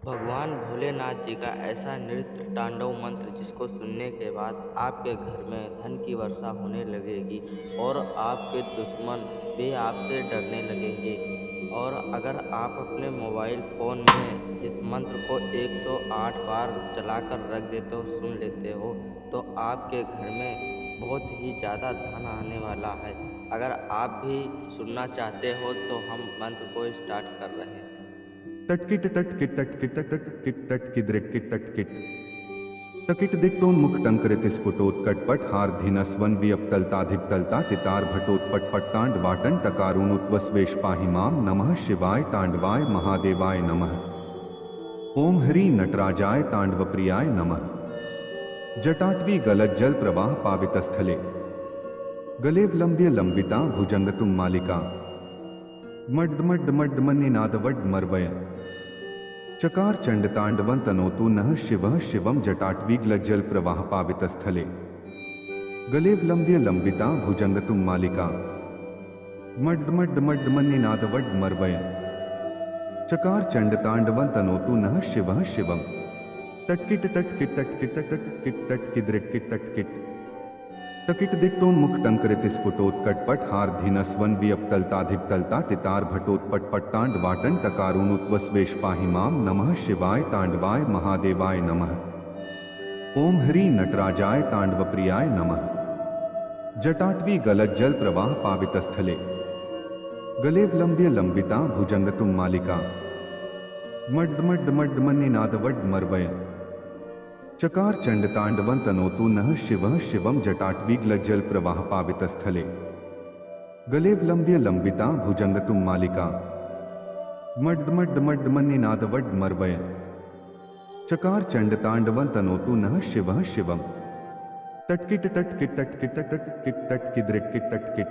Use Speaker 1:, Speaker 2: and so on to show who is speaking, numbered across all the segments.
Speaker 1: भगवान भोलेनाथ जी का ऐसा नृत्य तांडव मंत्र जिसको सुनने के बाद आपके घर में धन की वर्षा होने लगेगी और आपके दुश्मन भी आपसे डरने लगेंगे। और अगर आप अपने मोबाइल फ़ोन में इस मंत्र को 108 बार चलाकर रख देते हो, सुन लेते हो, तो आपके घर में बहुत ही ज़्यादा धन आने वाला है। अगर आप भी सुनना चाहते हो तो हम मंत्र को स्टार्ट कर रहे हैं।
Speaker 2: तटकिट तटकिट तटकिट तटकिट तटकिद्रिट किट तटकिट तकिट दिक्तोन्मुख टंकरितिस्फुटोत्कटपट हार्धिनस्वन वियप्तलताधिक्तलता तितार भटोत्पट पट्टांड वाटन टकारुनुत्वस्वेश पाहिमाम नमः शिवाय तांडवाय महादेवाय नमः। ओम हरि नटराजाय तांडवप्रियाय नमः। जटाटवी गलज्जल प्रवाह पावितस्थले गलेवलंब्य लंबिता भुजंगतुम मालिका मड्डमड्डमड्डमन्निनादवड् मर्वय चकार चंडतांडवं तनोतु नः शिवः शिवं जटाटवीग्लज्जल प्रवाह पावितस्थले गलेवलंब्य लंबिता भुजंगतुम मालिका मड्डमड्डमड्डमन्निनादवड् मर्वय चकार चंडतांडवं तनोतु नः शिवः शिवं तटकिट तटकिट तटकिट तटकिट तटकिद्रिट किट तटकिट तकिट दिक्तोन्मुख टंकरितिस्फुटोत्कटपट हार्धिनस्वन वियप्तलताधिक्तलता तितार भटोत्पट पट्टांड वाटन टकारुनुत्वस्वेश पाहिमाम नमः शिवाय तांडवाय महादेवाय नमः। ओम हरि नटराजाय तांडवप्रियाय नमः। जटाटवी गलज्जल प्रवाह पावितस्थले गलेवलंब्य लंबिता भुजंगतुम मालिका मड्डमड्डमड्डमन्निनादवड् मर्वय चकार चंडतांडवं तनोतु नः शिवः शिवं जटाटवीग्लज्जल प्रवाह पावितस्थले गलेवलंब्य लंबिता भुजंगतुम मालिका मड्डमड्डमड्डमन्निनादवड् मर्वय चकार चंडतांडवं तनोतु नः शिवः शिवं तटकिट तटकिट तटकिट तटकिट तटकिद्रिट किट तटकिट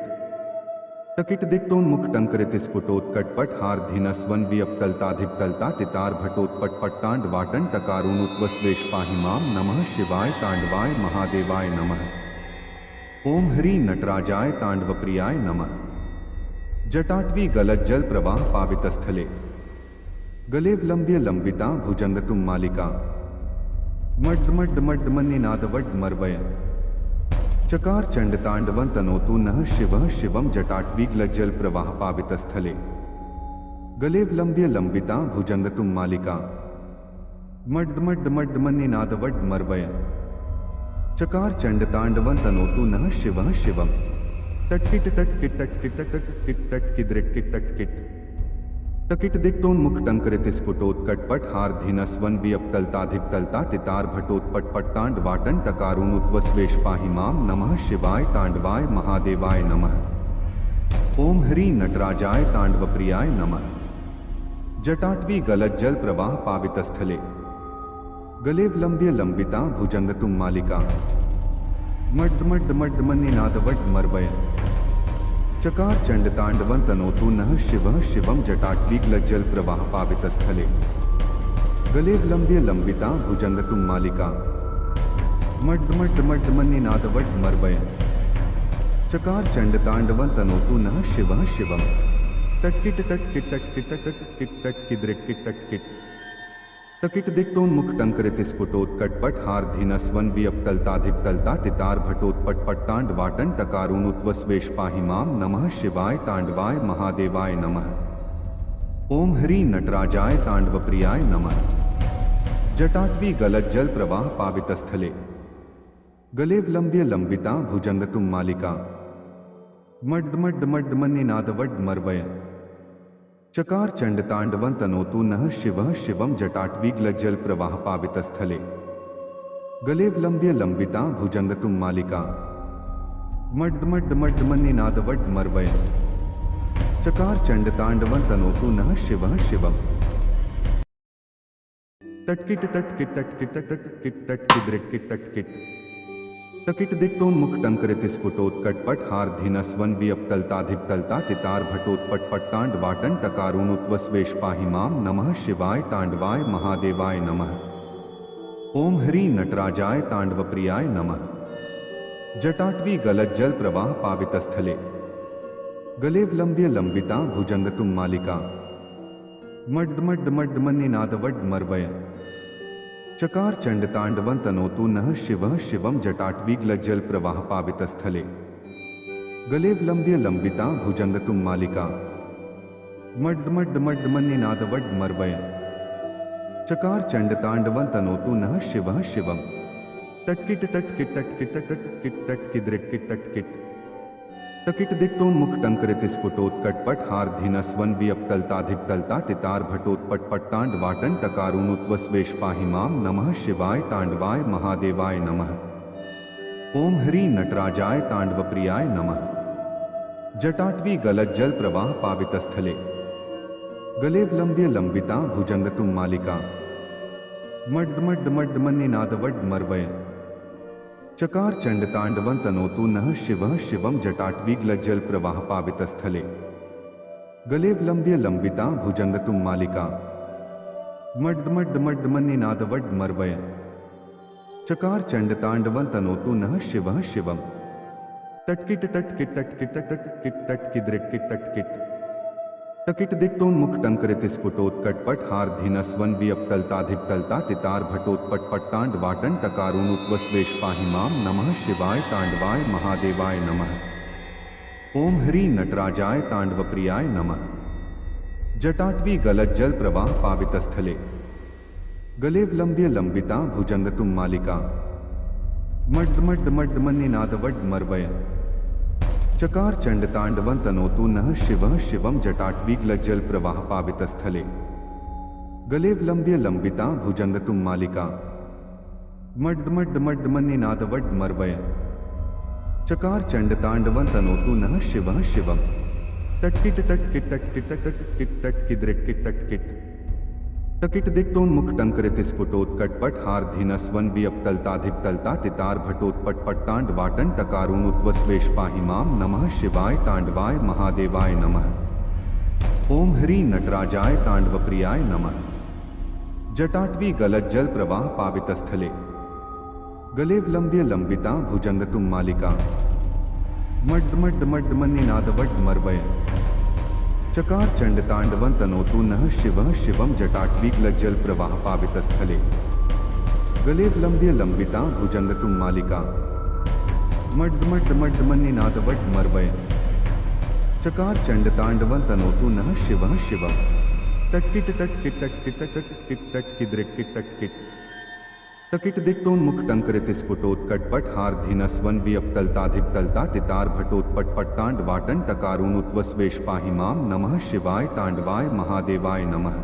Speaker 2: तकिट दिक्तोन्मुख टंकरितिस्फुटोत्कटपट हार्धिनस्वन वियप्तलताधिक्तलता तितार भटोत्पट पट्टांड वाटन टकारुनुत्वस्वेश पाहिमाम नमः शिवाय तांडवाय महादेवाय नमः। ओम हरि नटराजाय तांडवप्रियाय नमः। जटाटवी गलज्जल प्रवाह पावितस्थले गलेवलंब्य लंबिता भुजंगतुम मालिका मड्डमड्डमड्डमन्निनादवड् मर्वय चकार चंडतांडवं तनोतु नः शिवः शिवं जटाटवीग्लज्जल प्रवाह पावितस्थले गलेवलंब्य लंबिता भुजंगतुम मालिका मड्डमड्डमड्डमन्निनादवड् मर्वय चकार चंडतांडवं तनोतु नः शिवः शिवं तटकिट तटकिट तटकिट तटकिट तटकिद्रिट किट तटकिट तकिट दिक्तोन्मुख टंकरितिस्फुटोत्कटपट हार्धिनस्वन वियप्तलताधिक्तलता तितार भटोत्पट पट्टांड वाटन टकारुनुत्वस्वेश पाहिमाम नमः शिवाय तांडवाय महादेवाय नमः। ओम हरि नटराजाय तांडवप्रियाय नमः। जटाटवी गलज्जल प्रवाह पावितस्थले गलेवलंब्य लंबिता भुजंगतुम मालिका मड्डमड्डमड्डमन्निनादवड् मर्वय चकार चंडतांडवं तनोतु नः शिवः शिवं जटाटवीग्लज्जल प्रवाह पावितस्थले गलेवलंब्य लंबिता भुजंगतुम मालिका मड्डमड्डमड्डमन्निनादवड् मर्वय चकार चंडतांडवं तनोतु नः शिवः शिवं तटकिट तटकिट तटकिट तटकिट तटकिद्रिट किट तटकिट तकिट दिक्तोन्मुख टंकरितिस्फुटोत्कटपट हार्धिनस्वन वियप्तलताधिक्तलता तितार भटोत्पट पट्टांड वाटन टकारुनुत्वस्वेश पाहिमाम नमः शिवाय तांडवाय महादेवाय नमः। ओम हरि नटराजाय तांडवप्रियाय नमः। जटाटवी गलज्जल प्रवाह पावितस्थले गलेवलंब्य लंबिता भुजंगतुम मालिका मड्डमड्डमड्डमन्निनादवड् मर्वय चकार चंडतांडवं तनोतु नः शिवः शिवं जटाटवीग्लज्जल प्रवाह पावितस्थले गलेवलंब्य लंबिता भुजंगतुम मालिका मड्डमड्डमड्डमन्निनादवड् मर्वय चकार चंडतांडवं तनोतु नः शिवः शिवं तटकिट तटकिट तटकिट तटकिट तटकिद्रिट किट तटकिट तकिट दिक्तोन्मुख टंकरितिस्फुटोत्कटपट हार्धिनस्वन वियप्तलताधिक्तलता तितार भटोत्पट पट्टांड वाटन टकारुनुत्वस्वेश पाहिमाम नमः शिवाय तांडवाय महादेवाय नमः। ओम हरि नटराजाय तांडवप्रियाय नमः। जटाटवी गलज्जल प्रवाह पावितस्थले गलेवलंब्य लंबिता भुजंगतुम मालिका मड्मड्मड्मन्निनादवड्मर्वय चकार चंडतांडवं तनोतु नः शिवः शिवं जटाटवीग्लज्जल प्रवाह पावितस्थले गलेवलंब्य लंबिता भुजंगतुम मालिका मड्मड्मड्मन्निनादवड्मर्वय चकार चंडतांडवं तनोतु नः शिवः शिवं तटकिट तटकिट तटकिट तटकिट तटकिद्रिट तटकिट तकिट दिक्तोन्मुख टंकरितिस्फुटोत्कटपट हार्धिनस्वन वियपतलताधिपतलता टितार भटोत्पटपट्टांड वाटन टकारुनुत्वस्वेश पाहिमाम नमः शिवाय तांडवाय महादेवाय नमः। ओम हरि नटराजाय तांडवप्रियाय नमः। जटाटवी गलज्जल प्रवाह पावितस्थले गलेवलंब्य लंबिता भुजंगतुम मालिका मड्मड्मड्मन्निनादवड्मर्वय चकार चंडतांडवं तनोतु नः शिवः शिवं जटाटवीग्लज्जल प्रवाह पावितस्थले गलेवलंब्य लंबिता भुजंगतुम मालिका मड्मड्मड्मन्निनादवड्मर्वय चकार चंडतांडवं तनोतु नः शिवः शिवं तटकिट तटकिट तटकिट तटकिट तटकिद्रिट तटकिट तकिट दिक्तोन्मुख टंकरितिस्फुटोत्कटपट हार्धिनस्वन वियपतलताधिपतलता टितार भटोत्पटपट्टांड वाटन टकारुनुत्वस्वेश पाहिमाम नमः शिवाय तांडवाय महादेवाय नमः। ओम हरि नटराजाय तांडवप्रियाय नमः। जटाटवी गलज्जल प्रवाह पावितस्थले गलेवलंब्य लंबिता भुजंगतुम मालिका मड्मड्मड्मन्निनादवड्मर्वय चकार चंडतांडवं तनोतु नः शिवः शिवं जटाटवीग्लज्जल प्रवाह पावितस्थले गलेवलंब्य लंबिता भुजंगतुम मालिका मड्मड्मड्मन्निनादवड्मर्वय चकार चंडतांडवं तनोतु नः शिवः शिवं तटकिट तटकिट तटकिट तटकिट तटकिद्रिट तटकिट तकिट दिक्तोन्मुख टंकरितिस्फुटोत्कटपट हार्धिनस्वन वियपतलताधिपतलता टितार भटोत्पटपट्टांड वाटन टकारुनुत्वस्वेश पाहिमाम नमः शिवाय तांडवाय महादेवाय नमः। ओम हरि नटराजाय तांडवप्रियाय नमः। जटाटवी गलज्जल प्रवाह पावितस्थले गलेवलंब्य लंबिता भुजंगतुम मालिका मड्मड्मड्मन्निनादवड्मर्वय चकार चंडतांडवं तनोतु नः शिवः शिवं जटाटवीग्लज्जल प्रवाह पावितस्थले गलेवलंब्य लंबिता भुजंगतुम मालिका मड्मड्मड्मन्निनादवड्मर्वय चकार चंडतांडवं तनोतु नः शिवः शिवं तटकिट तटकिट तटकिट तटकिट तटकिद्रिट तटकिट तकिट दिक्तोन्मुख टंकरितिस्फुटोत्कटपट हार्धिनस्वन वियपतलताधिपतलता टितार भटोत्पटपट्टांड वाटन टकारुनुत्वस्वेश पाहिमाम नमः शिवाय तांडवाय महादेवाय नमः।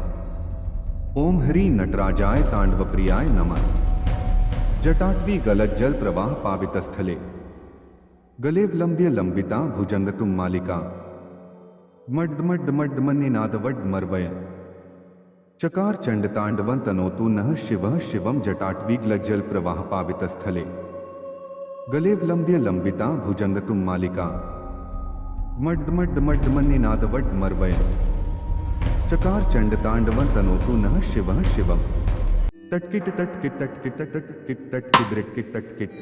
Speaker 2: ओम हरि नटराजाय तांडवप्रियाय नमः। जटाटवी गलज्जल प्रवाह पावितस्थले गलेवलंब्य लंबिता भुजंगतुम मालिका मड्मड्मड्मन्निनादवड्मर्वय चकार चंडतांडवं तनोतु नः शिवः शिवं जटाटवीग्लज्जल प्रवाह पावितस्थले गलेवलंब्य लंबिता भुजंगतुम मालिका मड्मड्मड्मन्निनादवड्मर्वय चकार चंडतांडवं तनोतु नः शिवः शिवं तटकिट तटकिट तटकिट तटकिट तटकिद्रिट तटकिट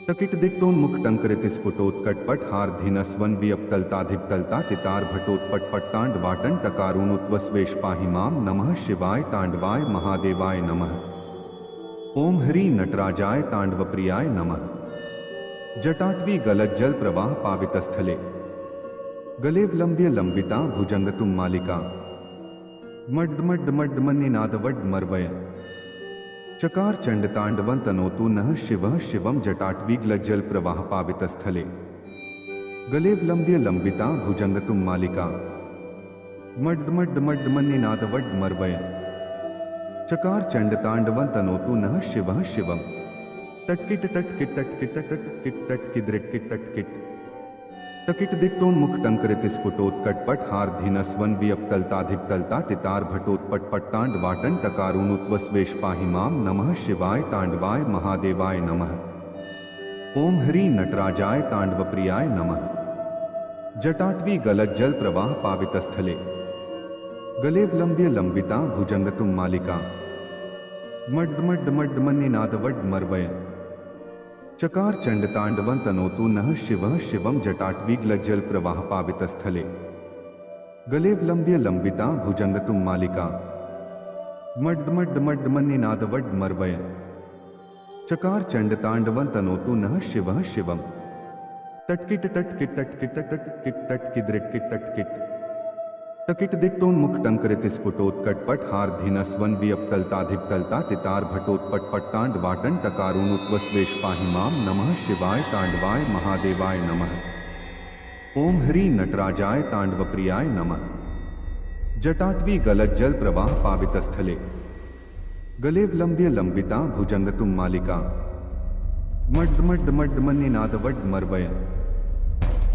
Speaker 2: तकिट दिक्तोन्मुख टंकरितिस्फुटोत्कटपट हार्धिनस्वन वियपतलताधिपतलता टितार भटोत्पटपट्टांड वाटन टकारुनुत्वस्वेश पाहिमाम नमः शिवाय तांडवाय महादेवाय नमः। ओम हरि नटराजाय तांडवप्रियाय नमः। जटाटवी गलज्जल प्रवाह पावितस्थले गलेवलंब्य लंबिता भुजंगतुम मालिका मड्मड्मड्मन्निनादवड्मर्वय चकार चंडतांडवं तनोतु नः शिवः शिवं जटाटवीग्लज्जल प्रवाह पावितस्थले गलेवलंब्य लंबिता भुजंगतुम मालिका मड्मड्मड्मन्निनादवड्मर्वय चकार चंडतांडवं तनोतु नः शिवः शिवं तटकिट तटकिट तटकिट तटकिट तटकिद्रिट तटकिट तकिट दिक्तोन्मुख टंकरितिस्फुटोत्कटपट हार्धिनस्वन वियपतलताधिपतलता टितार भटोत्पटपट्टांड वाटन टकारुनुत्वस्वेश पाहिमाम नमः शिवाय तांडवाय महादेवाय नमः। ओम हरि नटराजाय तांडवप्रियाय नमः। जटाटवी गलज्जल प्रवाह पावितस्थले गलेवलंब्य लंबिता भुजंगतुम मालिका मड्मड्मड्मन्निनादवड्मर्वय चकार चंडतांडवं तनोतु नः शिवः शिवं जटाटवीग्लज्जल प्रवाह पावितस्थले गले लंब्य लंबिता भुजंगतुम मालिका मड्मड्मड्मन्निनादवड् मर्वय चकार चंडतांडवं तनोतु नः शिवः शिवम् तटकिट तटकिट तटकिट तटकिट तटकिद्रिटकिट तटकिट तकिट दिक्तोन्मुख टंकरितिस्फुटोत्कटपट हार्धीनस्वन वियप्तलताधिपतलता तितार भटोत्पटपट्टांड वाटन टकारूनुत्वस्वेश पाहि मां नमः शिवाय तांडवाय महादेवाय नमः। ओम ह्री नटराजाय तांडवप्रियाय नमः। जटाटवी गलज्जल प्रवाह पावितस्थले गलेवलंब्य लंबिता भुजंगतुम मालिका मड्मड्मड्मन्निनादवड् मर्वय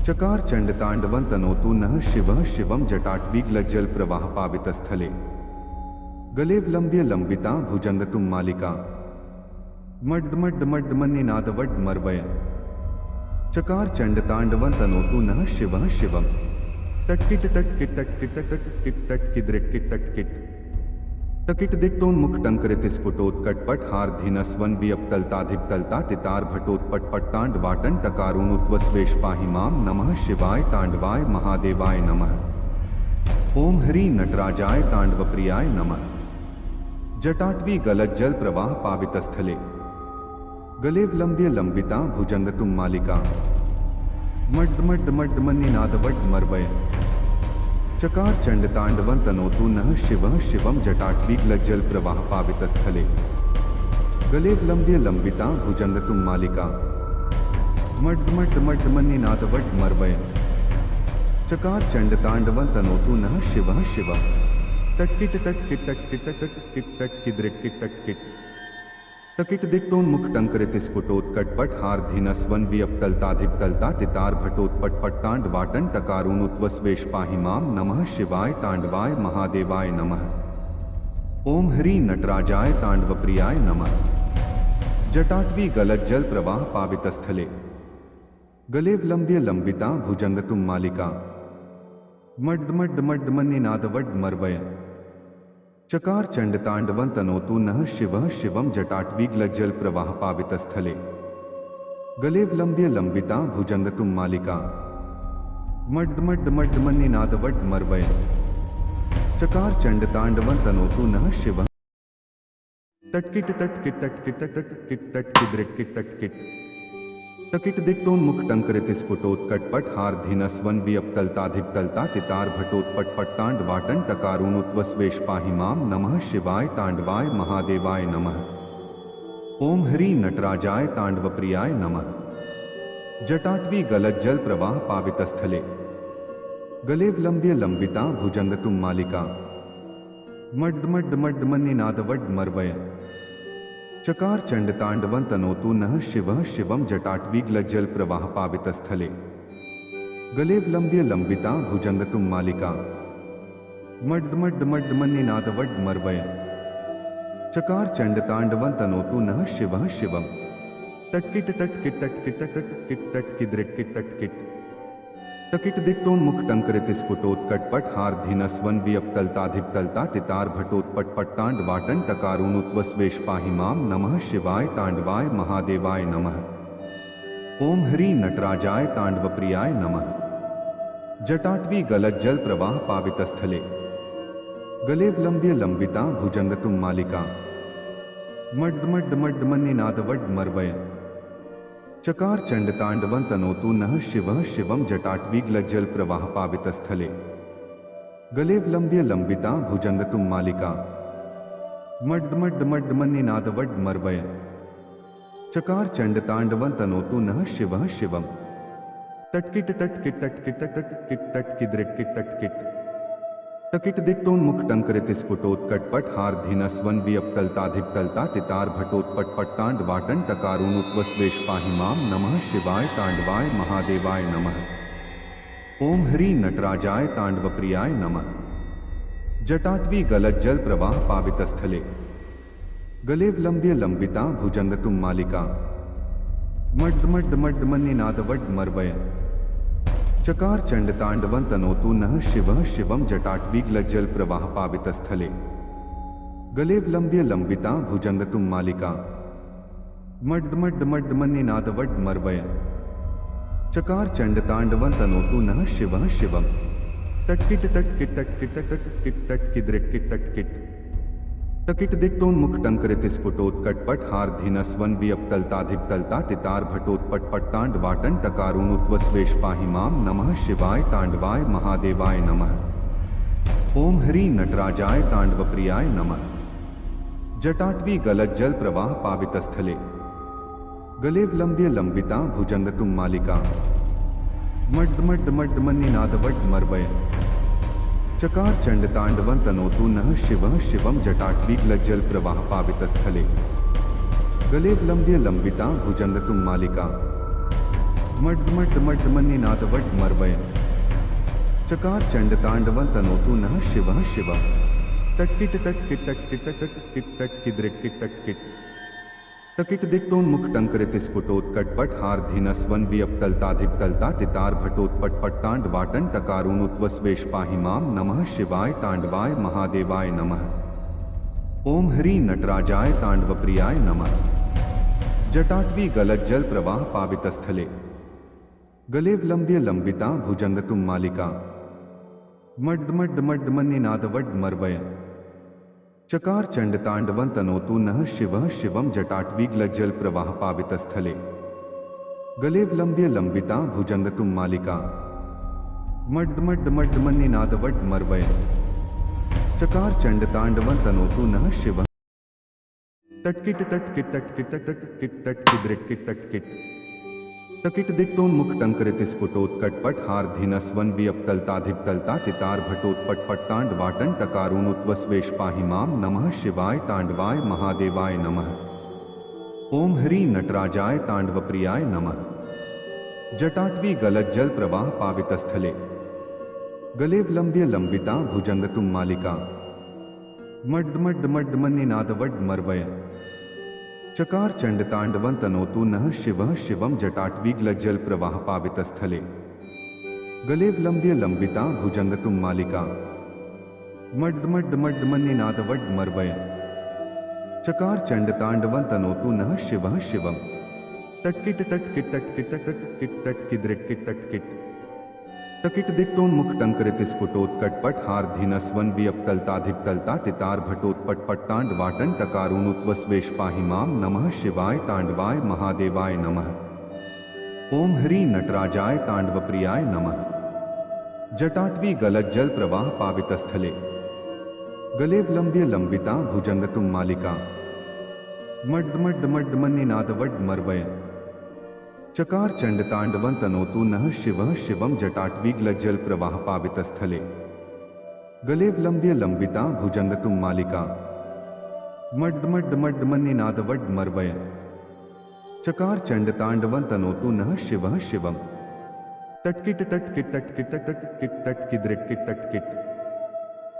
Speaker 2: चकार चंडतांडवं तनोतु नः शिवः शिवं। जटाटवी गलज्जल प्रवाह पावितस्थले गलेवलंब्य लंबिता भुजंगतुम मालिका मड्मड्मड्मन्निनादवड् मर्वय चकार चंडतांडवं तनोतु नः शिवः शिवम् तटकिट तटकिट तटकिट तटकिट तटकिद्रिटकिट तटकिट तकिट दिक्तोन्मुख टंकरितिस्फुटोत्कटपट हार्धीनस्वन वियप्तलताधिपतलता तितार भटोत्पटपट्टांड वाटन टकारूनुत्वस्वेश पाहि मां नमः शिवाय तांडवाय महादेवाय नमः। ओम ह्री नटराजाय तांडवप्रियाय नमः। जटाटवी गलज्जल प्रवाह पावितस्थले गलेवलंब्य लंबिता भुजंगतुम मालिका मड्मड्मड्मन्निनादवड् मर्वय चकार चंडतांडवं तनोतु नः शिवः शिवं। जटाटवी गलज्जल प्रवाह पावितस्थले गलेवलंब्य लंबिता भुजंगतुम मालिका मड्मड्मड्मन्निनादवड् मर्वय चकार चंडतांडवं तनोतु नः शिवः शिवम् तटकिट तटकिट तटकिट तटकिट तटकिद्रिटकिट तटकिट तकिट दिक्तोन्मुख टंकरितिस्फुटोत्कटपट हार्धीनस्वन वियप्तलताधिपतलता तितार भटोत्पटपट्टांड वाटन टकारूनुत्वस्वेश पाहि मां नमः शिवाय तांडवाय महादेवाय नमः। ओम ह्री नटराजाय तांडवप्रियाय नमः। जटाटवी गलज्जल प्रवाह पावितस्थले गलेवलंब्य लंबिता भुजंगतुम मालिका मड्मड्मड्मन्निनादवड् मर्वय चकार चंडतांडवं तनोतु नः शिवः शिवं। जटाटवी गलज्जल प्रवाह पावितस्थले गलेवलंब्य लंबिता भुजंगतुम मालिका मड्मड्मड्मन्निनादवड् मर्वय चकार चंडतांडवं तनोतु नः शिवः तटकिट तटकिट तटकिट तटकिट तटकिद्रिटकिट तटकिट तकिट दिक्तोन्मुख टंकरितिस्फुटोत्कटपट हार्धीनस्वन वियप्तलताधिपतलता तितार भटोत्पटपट्टांड वाटन टकारूनुत्वस्वेश पाहि मां नमः शिवाय तांडवाय महादेवाय नमः। ओम ह्री नटराजाय तांडवप्रियाय नमः। जटाटवी गलज्जल प्रवाह पावितस्थले गलेवलंब्य लंबिता भुजंगतुम मालिका मड्मड्मड्मन्निनादवड् मर्वय चकार चंडतांडवं तनोतु नः शिवः शिवं। जटाटवी गलज्जल प्रवाह पावितस्थले गलेवलंब्य लंबिता भुजंगतुम मालिका मड्मड्मड्मन्निनादवड् मर्वय चकार चंडतांडवं तनोतु नः शिवः शिवम् तटकिट तटकिट तटकिट तटकिट तटकिद्रिटकिट तटकिट तकिट दिक्तोन्मुख टंकरितिस्फुटोत्कटपट हार्धीनस्वन वियप्तलताधिपतलता तितार भटोत्पटपट्टांड वाटन टकारूनुत्वस्वेश पाहि मां नमः शिवाय तांडवाय महादेवाय नमः। ओम ह्री नटराजाय तांडवप्रियाय नमः। जटाटवी गलज्जल प्रवाह पावितस्थले गलेवलंब्य लंबिता भुजंगतुम मालिका मड्मड्मड्मन्निनादवड् मर्वय चकार चंडतांडवं तनोतु नः शिवः शिवं। जटाटवी गलज्जल प्रवाह पावितस्थले गलेवलंब्य लंबिता भुजंगतुम मालिका मड्मड्मड्मन्निनादवड् मर्वय चकार चंडतांडवं तनोतु नः शिवः शिवम् तटकिट तटकिट तटकिट तटकिट तटकिद्रिटकिट तटकिट तकिट दिक्तोन्मुख टंकरितिस्फुटोत्कटपट हार्धीनस्वन वियप्तलताधिपतलता तितार भटोत्पटपट्टांड वाटन टकारूनुत्वस्वेश पाहि मां नमः शिवाय तांडवाय महादेवाय नमः। ओम ह्री नटराजाय तांडवप्रियाय नमः। जटाटवी गलज्जल प्रवाह पावितस्थले गलेवलंब्य लंबिता भुजंगतुम मालिका मड्मड्मड्मन्निनादवड् मर्वय चकार चंडतांडवं तनोतु नः शिवः शिवं। जटाटवी गलज्जल प्रवाह पावितस्थले गलेवलंब्य लंबिता भुजंगतुम मालिका मड्मड्मड्मन्निनादवड् मर्वय चकार चंडतांडवं तनोतु नः शिवः शिवम् तटकिट तटकिट तटकिट तटकिट तटकिद्रिट तटकिट तकिट दिक्तोन्मुख टंकरितिस्फुटोत्कटपट हार्धिनस्वन वियप्तलताधिपतलता तितार भटोत्पटपट्टांड वाटन टकारुनुत्वस्वेश पाहि माम नमः शिवाय तांडवाय महादेवाय नमः। ओम ह्री नटराजाय तांडवप्रियाय नमः। जटाटवी गलत जल प्रवाह पावितस्थले गले विलंब्य लंबिता भुजंगतुम मालिका मड्ड मड्ड मड्ड मन्निनादवड्ड मर्वय चकार चंडतांडवं तनोतु नः शिवः शिवं जटाटवीगलज्जल प्रवाह पावितस्थले गले विलंब्य लंबिता भुजंगतुम मालिका मड्ड मड्ड मड्ड मन्निनादवड्ड मर्वय चकार चंडतांडवं तनोतु नः शिवः शिवं तटकिट तटकिट तटकिट तटकिट तटकिद्रिट तटकिट तकिट दिक्तोन्मुख टंकरितिस्फुटोत्कटपट हार्धिनस्वन वियप्तलताधिपतलता तितार भटोत्पटपट्टांड वाटन टकारुनुत्वस्वेश पाहि माम नमः शिवाय तांडवाय महादेवाय नमः। ओम ह्री नटराजाय तांडवप्रियाय नमः। जटाटवी गलत जल प्रवाह पावितस्थले गले विलंब्य लंबिता भुजंगतुम मालिका मड्ड मड्ड मड्ड मन्निनादवड्ड मर्वय चकार चंडतांडवं तनोतु नः शिवः शिवं जटाटवीगलज्जल प्रवाह पावितस्थले गले विलंब्य लंबिता भुजंगतुम मालिका मड्ड मड्ड मड्ड मन्निनादवड्ड मर्वय चकार चंडतांडवं तनोतु नः शिवः तटकिट तटकिट तटकिट तटकिट तटकिद्रिट तटकिट तकिट दिक्तोन्मुख टंकरितिस्फुटोत्कटपट हार्धिनस्वन वियप्तलताधिपतलता तितार भटोत्पटपट्टांड वाटन टकारुनुत्वस्वेश पाहि माम नमः शिवाय तांडवाय महादेवाय नमः। ओम ह्री नटराजाय तांडवप्रियाय नमः। जटाटवी गलत जल प्रवाह पावितस्थले गले विलंब्य लंबिता भुजंगतुम मालिका मड्ड मड्ड मड्ड मन्निनादवड्ड मर्वय चकार चंडतांडवं तनोतु नः शिवः शिवं जटाटवीगलज्जल प्रवाह पावितस्थले गले विलंब्य लंबिता भुजंगतुम मालिका मड्ड मड्ड मड्ड मन्निनादवड्ड मर्वय चकार चंडतांडवं तनोतु नः शिवः शिवं तटकिट तटकिट तटकिट तटकिट तटकिद्रिट तटकिट तकिट दिक्तोन्मुख टंकरितिस्फुटोत्कटपट हार्धिनस्वन वियप्तलताधिपतलता तितार भटोत्पटपट्टांड वाटन टकारुनुत्वस्वेश पाहि माम नमः शिवाय तांडवाय महादेवाय नमः। ओम ह्री नटराजाय तांडवप्रियाय नमः। जटाटवी गलत जल प्रवाह पावितस्थले गले विलंब्य लंबिता भुजंगतुम मालिका मड्ड मड्ड मड्ड मन्निनादवड्ड मर्वय चकार चंडतांडवं तनोतु नः शिवः शिवं जटाटवीगलज्जल प्रवाह पावितस्थले गले विलंब्य लंबिता भुजंगतुम मालिका मड्ड मड्ड मड्ड मन्निनादवड्ड मर्वय चकार चंडतांडवं तनोतु नः शिवः शिवं तटकिट तटकिट तटकिट तटकिट तटकिद्रिट तटकिट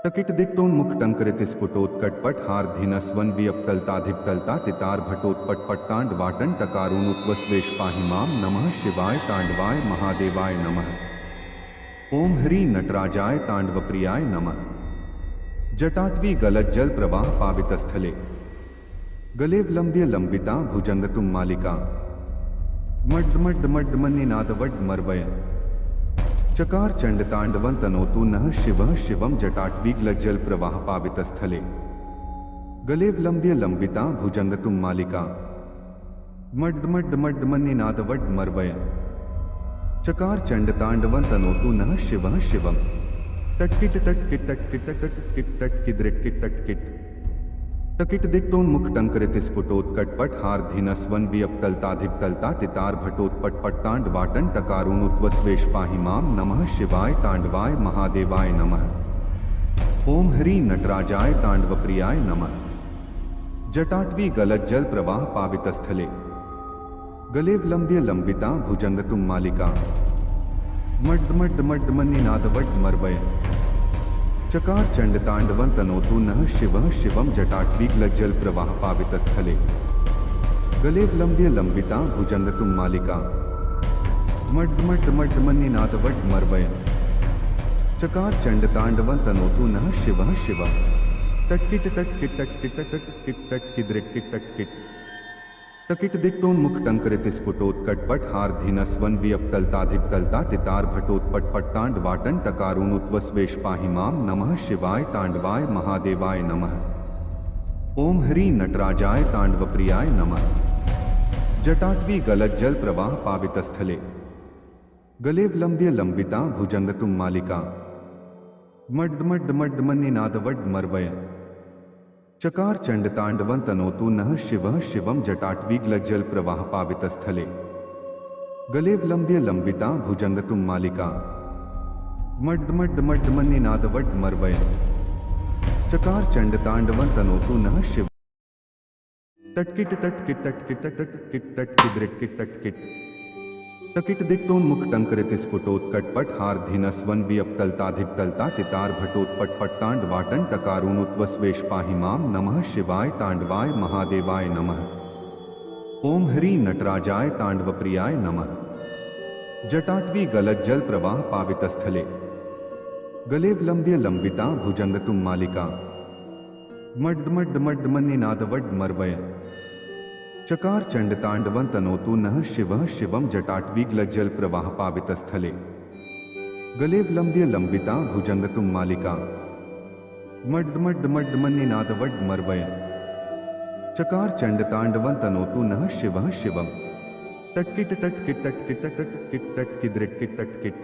Speaker 2: तकिट दिक्तोन्मुख टंकरितिस्फुटोत्कटपट हार्धिनस्वन वियप्तलताधिपतलता तितार भटोत्पटपट्टांड वाटन टकारुनुत्वस्वेश पाहि माम नमः शिवाय तांडवाय महादेवाय नमः। ओम ह्री नटराजाय तांडवप्रियाय नमः। जटाटवी गलत जल प्रवाह पावितस्थले गले विलंब्य लंबिता भुजंगतुम मालिका मड्ड मड्ड मड्ड मन्निनादवड्ड मर्वय चकार चंडतांडवं तनोतु नः शिवः शिवं जटाटवीगलज्जल प्रवाह पावितस्थले गले विलंब्य लंबिता भुजंगतुम मालिका मड्ड मड्ड मड्ड मन्निनादवड्ड मर्वय चकार चंडतांडवं तनोतु नः शिवः शिवं तटकिट तटकिट तटकिट तटकिट तटकिद्रिट तटकिट तकिट दिक्तोन्मुख टंकरितिस्फुटोत्कटपट हार्धिनस्वन वियप्तलताधिपतलता तितार भटोत्पटपट्टांड वाटन टकारुनुत्वस्वेश पाहि माम नमः शिवाय तांडवाय महादेवाय नमः। ओम ह्री नटराजाय तांडवप्रियाय नमः। जटाटवी गलत जल प्रवाह पावितस्थले गले विलंब्य लंबिता भुजंगतुम मालिका मड्ड मड्ड मड्ड मन्निनादवड्ड मर्वय चकार चंडतांडवं तनोतु नः शिवः शिवं जटाटवीगलज्जल प्रवाह पावितस्थले गले विलंब्य लंबिता भुजंगतुम मालिका मड्ड मड्ड मड्ड मन्निनादवड्ड मर्वय चकार चंडतांडवं तनोतु नः शिवः शिवं तटकिट तटकिट तटकिट तटकिट तटकिद्रिट तटकिट तकिट दिक्तोन्मुखटङ्करितिस्फुटोत्कटपटहार्धिनस्वन् वियप्तल्ताधिप्तल्ता तितार्भटोत्पटपट्टाण्ड वाटन टकारोनुत्वस्वेशपाहिमां नमः शिवाय तांडवाय महादेवाय नमः। ओम ह्री नटराजाय तांडवप्रियाय नमः। जटाटवी गलज्जल प्रवाह पावितस्थले गलेवलंब्य लंबिता भुजंगतुम मालिका मड्मड्मड्मन्निनादवड्मर्वय चकार चंडतांडवं तनोतु नः शिवः शिवं जटाटवीग्लज्जल प्रवाह पावितस्थले गलेवलंब्य लंबिता भुजंगतुम मालिका मड्मड्मड्मन्निनादवड्मर्वय चकार चंडतांडवं तनोतु नः शिव तटकिट तटकिट तटकिट तटकिट तटकिद्रिट तटकिट तकिट दिक्तोन्मुखटङ्करितिस्फुटोत्कटपटहार्धिनस्वन् वियप्तल्ताधिप्तल्ता तितार्भटोत्पटपट्टाण्ड वाटन टकारोनुत्वस्वेशपाहिमां नमः शिवाय तांडवाय महादेवाय नमः। ओम ह्री नटराजाय तांडवप्रियाय नमः। जटाटवी गलज्जल प्रवाह पावितस्थले गलेवलंब्य लंबिता भुजंगतुम मालिका मड्मड्मड्मन्निनादवड्मर्वय चकार चंडतांडवं तनोतु नः शिवः शिवं जटाटवीग्लज्जल प्रवाह पावितस्थले गलेवलंब्य लंबिता भुजंगतुम मालिका मड्मड्मड्मन्निनादवड्मर्वय चकार चंडतांडवं तनोतु नः शिवः शिवं तटकिट तटकिट तटकिट तटकिट तटकिद्रिट तटकिट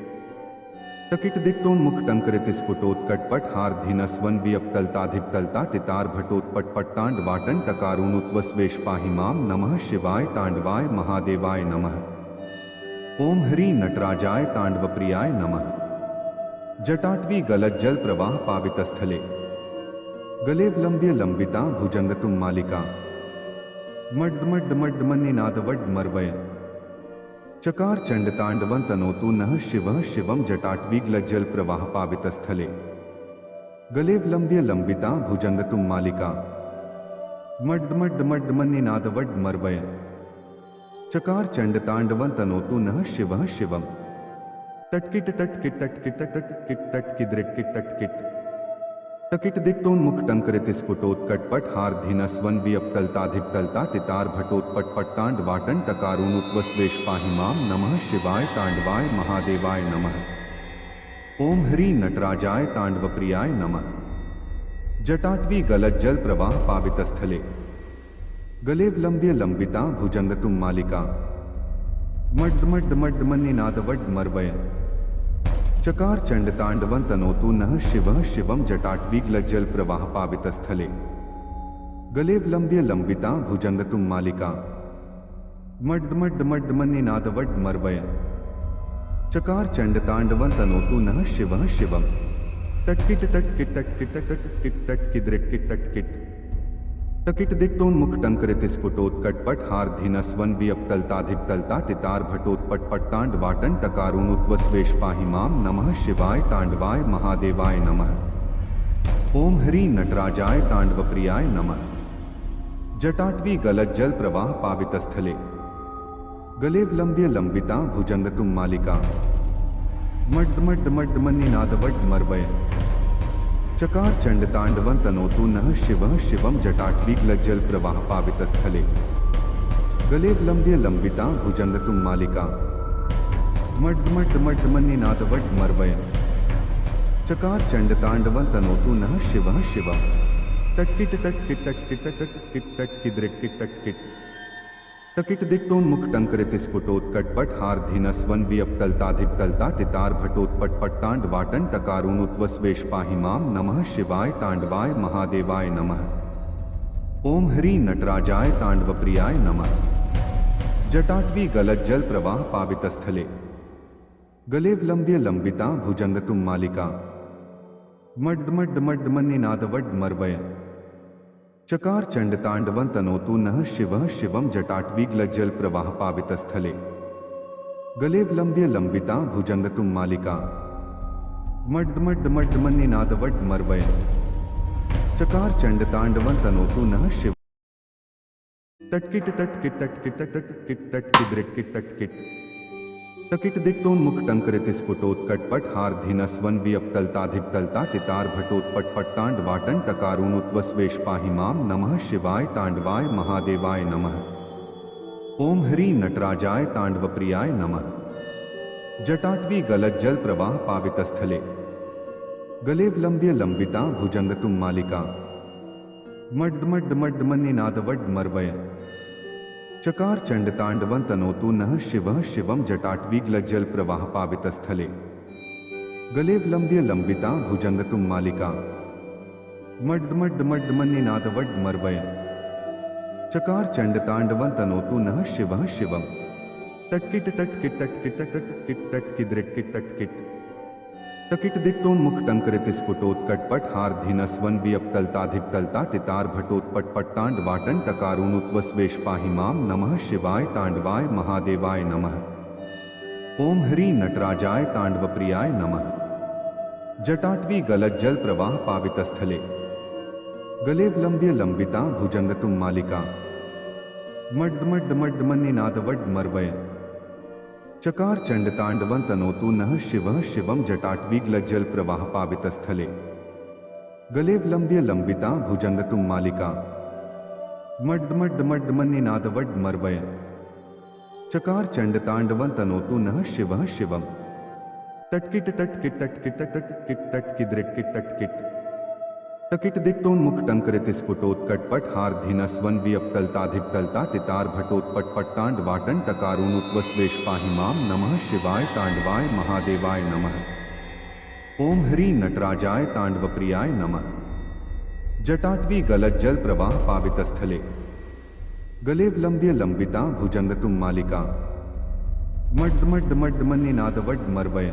Speaker 2: तकिट दिक्तोन्मुखटङ्करितिस्फुटोत्कटपटहार्धिनस्वन् वियप्तल्ताधिप्तल्ता तितार्भटोत्पटपट्टाण्ड वाटन टकारोनुत्वस्वेशपाहिमां नमः शिवाय तांडवाय महादेवाय नमः। ओम ह्री नटराजाय तांडवप्रियाय नमः। जटाटवी गलज्जल प्रवाह पावितस्थले गलेवलंब्य लंबिता भुजंगतुम मालिका मड्मड्मड्मन्निनादवड्मर्वय चकार चंडतांडवं तनोतु नः शिवः शिवं जटाटवीग्लज्जल प्रवाह पावितस्थले गलेवलंब्य लंबिता भुजंगतुम मालिका मड्मड्मड्मन्निनादवड्मर्वय चकार चंडतांडवं तनोतु नः शिवः शिवं तटकिट तटकिट तटकिट तटकिट तटकिद्रिट तटकिट तकिट दिक्तोन्मुखटङ्करितिस्फुटोत्कटपटहार्धिनस्वन् वियप्तल्ताधिप्तल्ता तितार्भटोत्पटपट्टाण्ड वाटन टकारोनुत्वस्वेशपाहिमां नमः शिवाय तांडवाय महादेवाय नमः। ओम ह्री नटराजाय तांडवप्रियाय नमः। जटाटवी गलज्जल प्रवाह पावितस्थले गलेवलंब्य लंबिता भुजंगतुम मालिका मड्मड्मड्मन्निनादवड्मर्वय चकार चंडतांडवं तनोतु नः शिवः शिवं जटाटवीग्लज्जल प्रवाह पावितस्थले गलेवलंब्य लंबिता भुजंगतुम मालिका मड्मड्मड्मन्निनादवड्मर्वय चकार चंडतांडवं तनोतु नः शिवः शिवं तटकिट तटकिट तटकिट तटकिट तटकिद्रिट तटकिट तकिट दिक्तोन्मुखटङ्करितिस्फुटोत्कटपटहार्धिनस्वन् वियप्तल्ताधिप्तल्ता तितार्भटोत्पटपट्टाण्ड वाटन टकारोनुत्वस्वेशपाहिमां नमः शिवाय तांडवाय महादेवाय नमः। ओम ह्री नटराजाय तांडवप्रियाय नमः। जटाटवी गलज्जल प्रवाह पावितस्थले गलेवलंब्य लंबिता भुजंगतुम मालिका मड्मड्मड्मन्निनादवड्मर्वय चकार चंडतांडवं तनोतु नः शिवः शिवं जटाटवीग्लज्जल प्रवाह पावितस्थले गलेवलंब्य लंबिता भुजंगतुम मालिका मड्मड्मड्मन्निनादवड्मर्वय चकार चंडतांडवं तनोतु नः शिवः शिवं तटकिट तटकिट तटकिट तटकिट तटकिद्रिट तटकिट तकिट दिक्तोन्मुखटङ्करितिस्फुटोत्कटपटहार्धिनस्वन् वियप्तल्ताधिप्तल्ता तितार्भटोत्पटपट्टाण्ड वाटन टकारोनुत्वस्वेशपाहिमां नमः शिवाय तांडवाय महादेवाय नमः। ओम ह्री नटराजाय तांडवप्रियाय नमः। जटाटवी गलज्जल प्रवाह पावितस्थले गलेवलंब्य लंबिता भुजंगतुम मालिका मड्मड्मड्मन्निनादवड्मर्वय चकार चंडतांडवं तनोतु नः शिवः शिवं जटाटवीग्लज्जल प्रवाह पावितस्थले गलेवलंब्य लंबिता भुजंगतुम मालिका मड्मड्मड्मन्निनादवड्मर्वय चकार चंडतांडवं तनोतु नः शिव तटकिट तटकिट तटकिट तटकिट तटकिद्रिट तटकिट तकिट दिक्तोन्मुखटङ्करितिस्फुटोत्कटपटहार्धिनस्वन् वियप्तल्ताधिप्तल्ता तितार्भटोत्पटपट्टाण्ड वाटन टकारोनुत्वस्वेशपाहिमां नमः शिवाय तांडवाय महादेवाय नमः। ओम ह्रीं नटराजाय तांडवप्रियाय नमः। जटाटवी गलज्जल प्रवाह पावितस्थले गलेवलंब्य लंबिता भुजंगतुम मालिका मड्डमड्डमड्डमन्निनादवड् मर्वय चकार चंडतांडवं तनोतु नः शिवः शिवं जटाटवीग्लज्जल प्रवाह पावितस्थले गलेवलंब्य लंबिता भुजंगतुम मालिका मड्डमड्डमड्डमन्निनादवड् मर्वय चकार चंडतांडवं तनोतु नः शिवः शिवं तटकिट तटकिट तटकिट तटकिट तटकिद्रिटकिट तटकिट तकिट दिक्तोन्मुख टंकरितिस्फुटोत्कटपट हार्धीनस्वन वियप्तलताधिपतलता तितार भटोत्पटपट्टांड वाटन टकारूनुत्वस्वेश पाहिमाम नमः शिवाय तांडवाय महादेवाय नमः। ओम ह्रीं नटराजाय तांडवप्रियाय नमः। जटाटवी गलज्जल प्रवाह पावितस्थले गलेवलंब्य लंबिता भुजंगतुम मालिका मड्डमड्डमड्डमन्निनादवड् मर्वय चकार चंडतांडवं तनोतु नः शिवः शिवं जटाटवीग्लज्जल प्रवाह पावितस्थले गलेवलंब्य लंबिता भुजंगतुम मालिका मड्डमड्डमड्डमन्निनादवड् मर्वय चकार चंडतांडवं तनोतु नः शिवः शिवं तटकिट तटकिट तटकिट तटकिट तटकिद्रिटकिट तटकिट तकिट दिक्तोन्मुख टंकरितिस्फुटोत्कटपट हार्धीनस्वन वियप्तलताधिपतलता तितार भटोत्पटपट्टांड वाटन टकारूनुत्वस्वेश पाहिमाम नमः शिवाय तांडवाय महादेवाय नमः। ओम ह्रीं नटराजाय तांडवप्रियाय नमः। जटाटवी गलज्जल प्रवाह पावितस्थले गलेवलंब्य लंबिता भुजंगतुम मालिका मड्डमड्डमड्डमन्निनादवड् मर्वय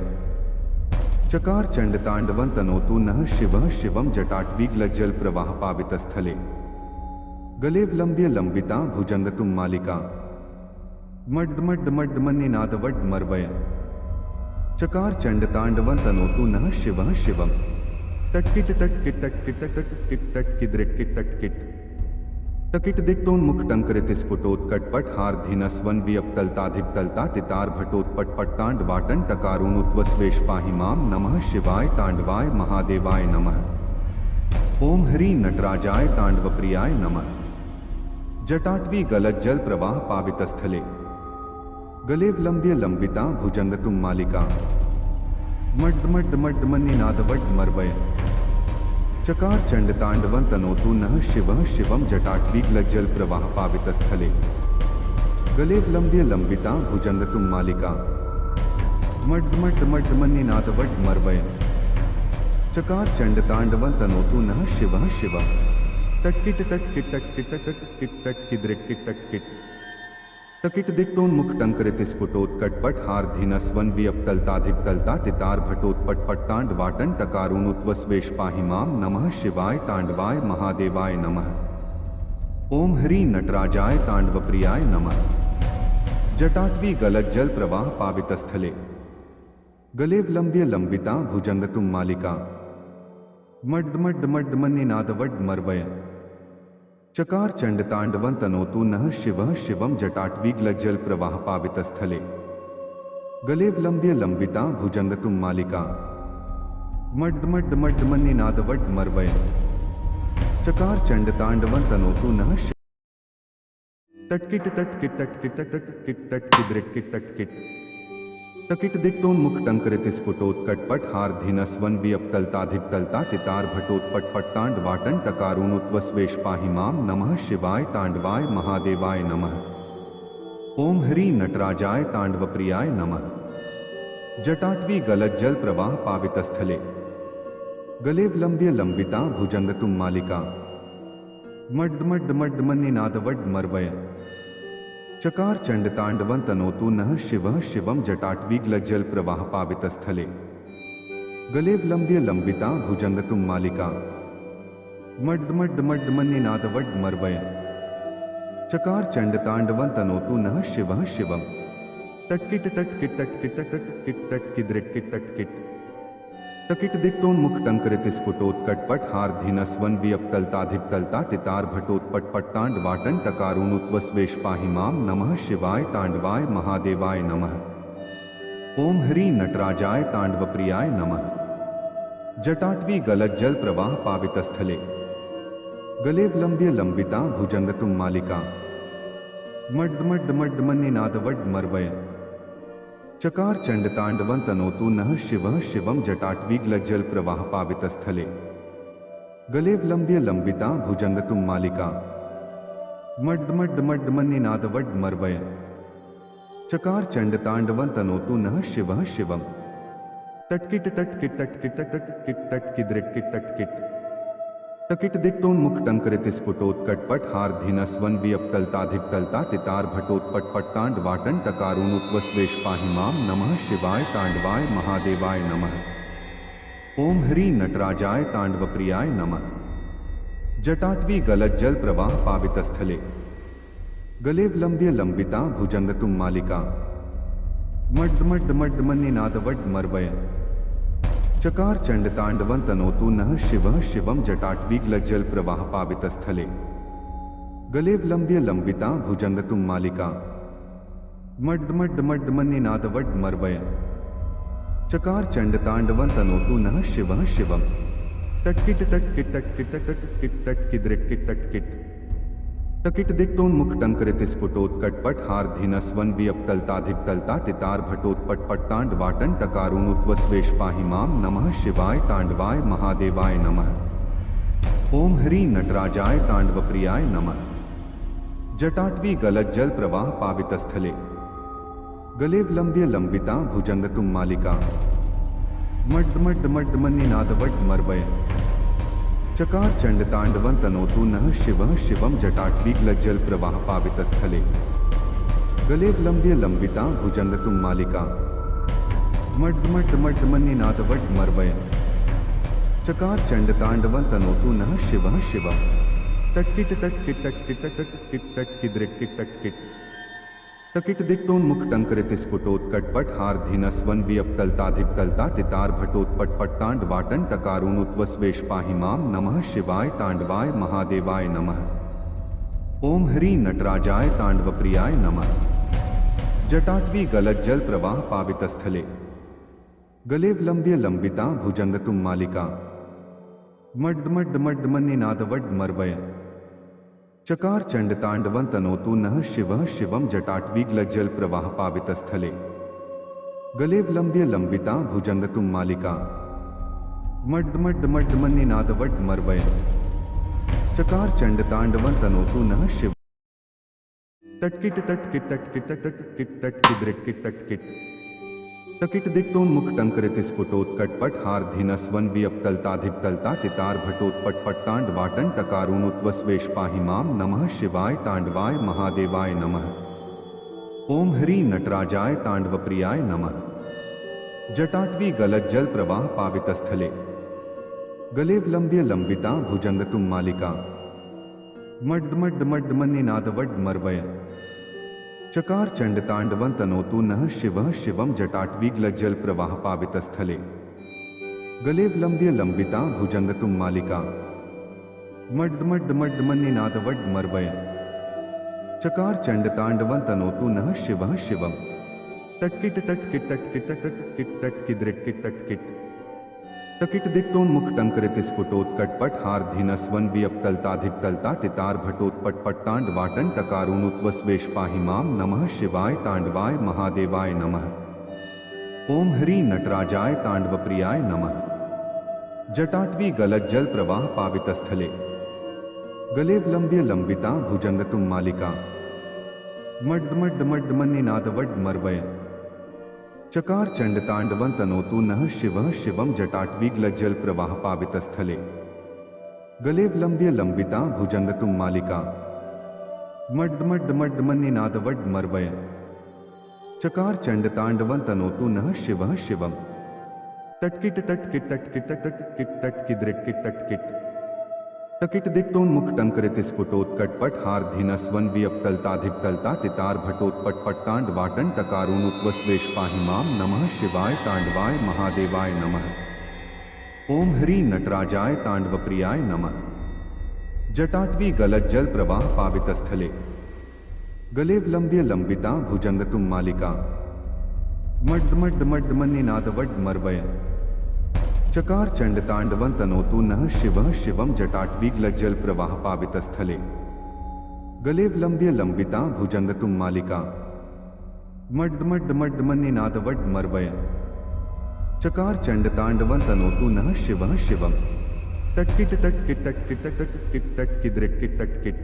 Speaker 2: चकार चंडतांडवं तनोतु नः शिवः शिवं जटाटवीग्लज्जल प्रवाह पावितस्थले गलेवलंब्य लंबिता भुजंगतुम मालिका मड्डमड्डमड्डमन्निनादवड् मर्वय चकार चंडतांडवं तनोतु नः शिवः शिवं तटकिट तटकिट तटकिट तटकिट तटकिद्रिटकिट तटकिट तकिट दिक्तोन्मुख टंकरितिस्फुटोत्कटपट हार्धीनस्वन वियप्तलताधिपतलता तितार भटोत्पटपट्टांड वाटन टकारूनुत्वस्वेश पाहिमाम नमः शिवाय तांडवाय महादेवाय नमः। ओम ह्रीं नटराजाय तांडवप्रियाय नमः। जटाटवी गलज्जल प्रवाह पावितस्थले गलेवलंब्य लंबिता भुजंगतुम मालिका मड्डमड्डमड्डमन्निनादवड् मर्वय चकार चंडतांडवं तनोतु नः शिवः शिवं जटाटवीग्लज्जल प्रवाह पावितस्थले गलेवलंब्य लंबिता भुजंगतुम मालिका मड्डमड्डमड्डमन्निनादवड् मर्वय चकार चंडतांडवं तनोतु नः शिवः शिवं तटकिट तटकिट तटकिट तटकिट तटकिद्रिटकिट तटकिट तकिट दिक्तोन्मुख टंकरितिस्फुटोत्कटपट हार्धीनस्वन वियप्तलताधिपतलता तितार भटोत्पटपट्टांड वाटन टकारूनुत्वस्वेश पाहिमाम नमः शिवाय तांडवाय महादेवाय नमः। ओम ह्रीं नटराजाय तांडवप्रियाय नमः। जटाटवी गलज्जल प्रवाह पावितस्थले गलेवलंब्य लंबिता भुजंगतुम मालिका मड्डमड्डमड्डमन्निनादवड् मर्वय चकार चंडतांडवं तनोतु नः शिवः शिवं जटाटवीग्लज्जल प्रवाह पावितस्थले गलेवलंब्य लंबिता भुजंगतुम मालिका मड्डमड्डमड्डमन्निनादवड् मर्वय चकार चंडतांडवं तनोतु नः तटकिट तटकिट तटकिट तटकिट तटकिद्रिटकिट तटकिट तकिट दिक्तोन्मुख टंकरितिस्फुटोत्कटपट हार्धीनस्वन वियप्तलताधिपतलता तितार भटोत्पटपट्टांड वाटन टकारूनुत्वस्वेश पाहिमाम नमः शिवाय तांडवाय महादेवाय नमः। ओम ह्रीं नटराजाय तांडवप्रियाय नमः। जटाटवी गलज्जल प्रवाह पावितस्थले गलेवलंब्य लंबिता भुजंगतुम मालिका मड्डमड्डमड्डमन्निनादवड् मर्वय चकार चंडतांडवं तनोतु नः शिवः शिवं जटाटवीग्लज्जल प्रवाह पावितस्थले गलेवलंब्य लंबिता भुजंगतुम मालिका मड्डमड्डमड्डमन्निनादवड् मर्वय चकार चंडतांडवं तनोतु नः शिवः शिवं तटकिट तटकिट तटकिट तटकिट तटकिद्रिटकिट तटकिट तकिट दिक्तोन्मुख टंकरितिस्फुटोत्कटपट हार्धीनस्वन वियप्तलताधिपतलता तितार भटोत्पटपट्टांड वाटन टकारूनुत्वस्वेश पाहिमाम नमः शिवाय तांडवाय महादेवाय नमः। ओम ह्रीं नटराजाय तांडवप्रियाय नमः। जटाटवी गलज्जल प्रवाह पावितस्थले गलेवलंब्य लंबिता भुजंगतुम मालिका मड्मड्मड्मन्निनादवड्मर्वय चकार चंडतांडवं तनोतु नः शिवः शिवं जटाटवीग्लज्जल प्रवाह पावितस्थले गलेवलंब्य लंबिता भुजंगतुम मालिका मड्मड्मड्मन्निनादवड्मर्वय चकार चंडतांडवं तनोतु नः शिवः शिवं तटकिट तटकिट तटकिट तटकिट तटकिद्रिटकिट तटकिट तकिट दिक्तोन्मुख टंकरितिस्फुटोत्कटपट हार्धीनस्वन वियप्तलताधिकतलता तितार भटोत्पटपट्टांड वाटन टकारूनुत्वस्वेश पाहिमाम नमः शिवाय तांडवाय महादेवाय नमः। ओम ह्री नटराजाय तांडवप्रियाय नमः। जटाटवी गलज्जल प्रवाह पावितस्थले गलेवलंब्य लंबिता भुजंगतुम मालिका मड्मड्मड्मन्निनादवड्मर्वय चकार चंडतांडवं तनोतु नः शिवः शिवं जटाटवीग्लज्जल प्रवाह पावितस्थले गलेवलंब्य लंबिता भुजंगतुम मालिका मड्मड्मड्मन्निनादवड्मर्वय चकार चंडतांडवं तनोतु नः शिवः शिवं तटकिट तटकिट तटकिट तटकिट तटकिद्रिटकिट तटकिट तकिट दिक्तोन्मुख टंकरितिस्फुटोत्कटपट हार्धीनस्वन वियप्तलताधिकतलता तितार भटोत्पटपट्टांड वाटन टकारूनुत्वस्वेश पाहिमाम नमः शिवाय तांडवाय महादेवाय नमः। ओम ह्री नटराजाय तांडवप्रियाय नमः। जटाटवी गलज्जल प्रवाह पावितस्थले गलेवलंब्य लंबिता भुजंगतुम मालिका मड्मड्मड्मन्निनादवड्मर्वय चकार चंडतांडवं तनोतु नः शिवः शिवं जटाटवीग्लज्जल प्रवाह पावितस्थले गलेवलंब्य लंबिता भुजंगतुम मालिका मड्मड्मड्मन्निनादवड्मर्वय चकार चंडतांडवं तनोतु नः शिवः शिवं तटकिट तटकिट तटकिट तटकिट तटकिद्रिटकिट तटकिट तकिट दिक्तोन्मुख टंकरितिस्फुटोत्कटपट हार्धीनस्वन वियप्तलताधिकतलता तितार भटोत्पटपट्टांड वाटन टकारूनुत्वस्वेश पाहिमाम नमः शिवाय तांडवाय महादेवाय नमः। ओम ह्री नटराजाय तांडवप्रियाय नमः। जटाटवी गलज्जल प्रवाह पावितस्थले गलेवलंब्य लंबिता भुजंगतुम मालिका मड्मड्मड्मन्निनादवड्मर्वय चकार चंडतांडवं तनोतु नः शिवः शिवं जटाटवीग्लज्जल प्रवाह पावितस्थले गलेवलंब्य लंबिता भुजंगतुम मालिका मड्मड्मड्मन्निनादवड्मर्वय चकार चंडतांडवं तनोतु नः शिव तटकिट तटकिट तटकिट तटकिट तटकिद्रिटकिट तटकिट तकिट दिक्तोन्मुख टंकरितिस्फुटोत्कटपट हार्धीनस्वन वियप्तलताधिकतलता तितार भटोत्पटपट्टांड वाटन टकारूनुत्वस्वेश पाहिमाम नमः शिवाय तांडवाय महादेवाय नमः। ओम ह्री नटराजाय तांडवप्रियाय नमः। जटाटवी गलज्जल प्रवाह पावितस्थले गलेवलंब्य लंबिता भुजंगतुम मालिका मड्मड्मड्मन्निनादवड्मर्वय चकार चंडतांडवं तनोतु नः शिवः शिवं जटाटवीग्लज्जल प्रवाह पावितस्थले गलेवलंब्य लंबिता भुजंगतुम मालिका मड्मड्मड्मन्निनादवड्मर्वय चकार चंडतांडवं तनोतु नः शिवः शिवं तटकिट तटकिट तटकिट तटकिट तटकिद्रिटकिट तटकिट तकिट दिक्तोन्मुख टंकरितिस्फुटोत्कटपट हार्धीनस्वन वियप्तलताधिकतलता तितार भटोत्पटपट्टांड वाटन टकारूनुत्वस्वेश पाहिमाम नमः शिवाय तांडवाय महादेवाय नमः। ओम ह्री नटराजाय तांडवप्रियाय नमः। जटाटवी गलज्जल प्रवाह पावितस्थले गलेवलंब्य लंबिता भुजंगतुम मालिका मड्मड्मड्मन्निनादवड्मर्वय चकार चंडतांडवं तनोतु नः शिवः शिवं जटाटवीग्लज्जल प्रवाह पावितस्थले गलेवलंब्य लंबिता भुजंगतुम मालिका मड्मड्मड्मन्निनादवड्मर्वय चकार चंडतांडवं तनोतु नः शिवः शिवं तटकिट तटकिट तटकिट तटकिट तटकिद्रिटकिट तटकिट तकिट दिक्तोन्मुख टंकरितिस्फुटोत्कटपट हार्धीनस्वन वियप्तलताधिकतलता तितार भटोत्पटपट्टांड वाटन टकारूनुत्वस्वेश पाहिमाम नमः शिवाय तांडवाय महादेवाय नमः। ओम ह्री नटराजाय तांडवप्रियाय नमः। जटाटवी गलज्जल प्रवाह पावितस्थले गलेवलंब्य लंबिता भुजंगतुम मालिका मड्मड्मड्मन्निनादवड्मर्वय चकार चंडतांडवं तनोतु नः शिवः शिवं जटाटवीग्लज्जल प्रवाह पावितस्थले गलेवलंब्य लंबिता भुजंगतुम मालिका मड्मड्मड्मन्निनादवड् मर्वय चकार चंडतांडवं तनोतु नः शिवः शिवम् तट्किट तट्किट तट्किट तट्किट तट्किद्रिट्किट तट्किट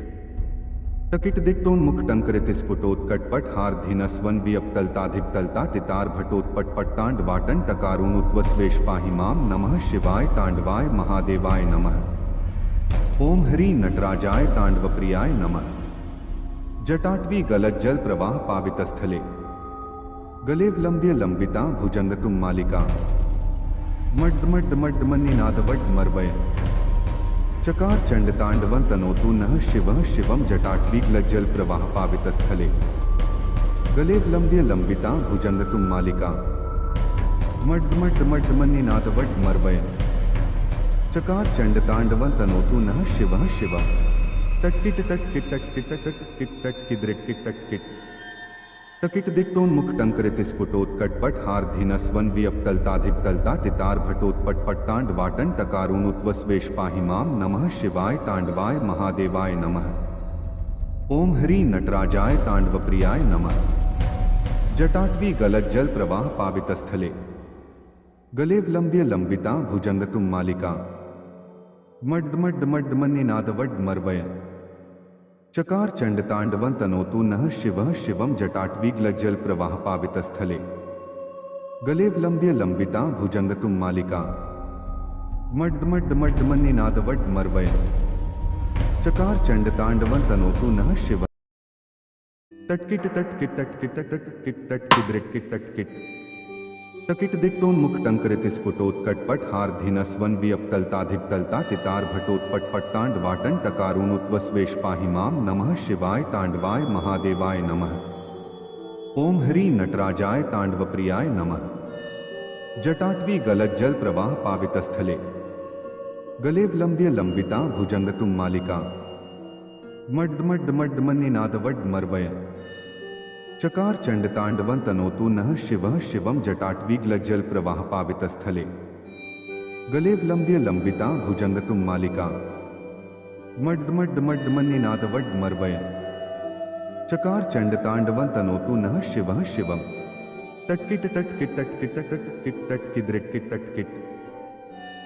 Speaker 2: तकिट दिक्तोन्मुख टंकरितिस्फुटोत्कटपट हार्धिनस्वन वियप्तलताधिपतलता तितार भटोत्पटपट्टांड वाटन टकारोनुत्वस्वेश पाहि माम नमः शिवाय तांडवाय महादेवाय नमः। ओम हरि नटराजाय तांडवप्रियाय नमः। जटाटवी गलज्जल प्रवाह पावितस्थले गलेवलंब्य लंबिता भुजंगतुम मालिका मड्मड्मड्मन्निनादवड् मर्वय चकार चंडतांडवं तनोतु नः शिवः शिवं जटाटवी गलज्जल प्रवाह पावितस्थले गलेवलंब्य लंबिता भुजंगतुम मालिका मड्मड्मड्मन्निनादवड् मर्वय चकार चंडतांडवं तनोतु नः शिवः शिवम् तट्किट तट्किट तट्किट तट्किट तट्किद्रिट्किट तट्किट तकिट दिक्तोन्मुख टंकरितिस्फुटोत्कटपट हार्धिनस्वन वियप्तलताधिपतलता तितार भटोत्पटपट्टांड वाटन टकारोनुत्वस्वेश पाहि माम नमः शिवाय तांडवाय महादेवाय नमः। ओम हरि नटराजाय तांडवप्रियाय नमः। जटाटवी गलज्जल प्रवाह पावितस्थले गलेवलंब्य लंबिता भुजंगतुम मालिका मड्मड्मड्मन्निनादवड् मर्वय चकार चंडतांडवं तनोतु नः शिवः शिवं जटाटवी गलज्जल प्रवाह पावितस्थले गलेवलंब्य लंबिता भुजंगतुम मालिका मड्मड्मड्मन्निनादवड् मर्वय चकार चंडतांडवं तनोतु नः शिवः तट्किट तट्किट तट्किट तट्किट तट्किद्रिट्किट तट्किट तकिट दिक्तोन्मुख टंकरितिस्फुटोत्कटपट हार्धिनस्वन वियप्तलताधिपतलता तितार भटोत्पटपट्टांड वाटन टकारोनुत्वस्वेश पाहि माम नमः शिवाय तांडवाय महादेवाय नमः। ओम हरि नटराजाय तांडवप्रियाय नमः। जटाटवी गलज्जल प्रवाह पावितस्थले गलेवलंब्य लंबिता भुजंगतुम मालिका मड्मड्मड्मन्निनादवड् मर्वय चकार चंडतांडवं तनोतु नः शिवः शिवं जटाटवी गलज्जल प्रवाह पावितस्थले गलेवलंब्य लंबिता भुजंगतुम मालिका मड्मड्मड्मन्निनादवड् मर्वय चकार चंडतांडवं तनोतु नः शिवः शिवम् तट्किट तट्किट तट्किट तट्किट तट्किद्रिट्किट तट्किट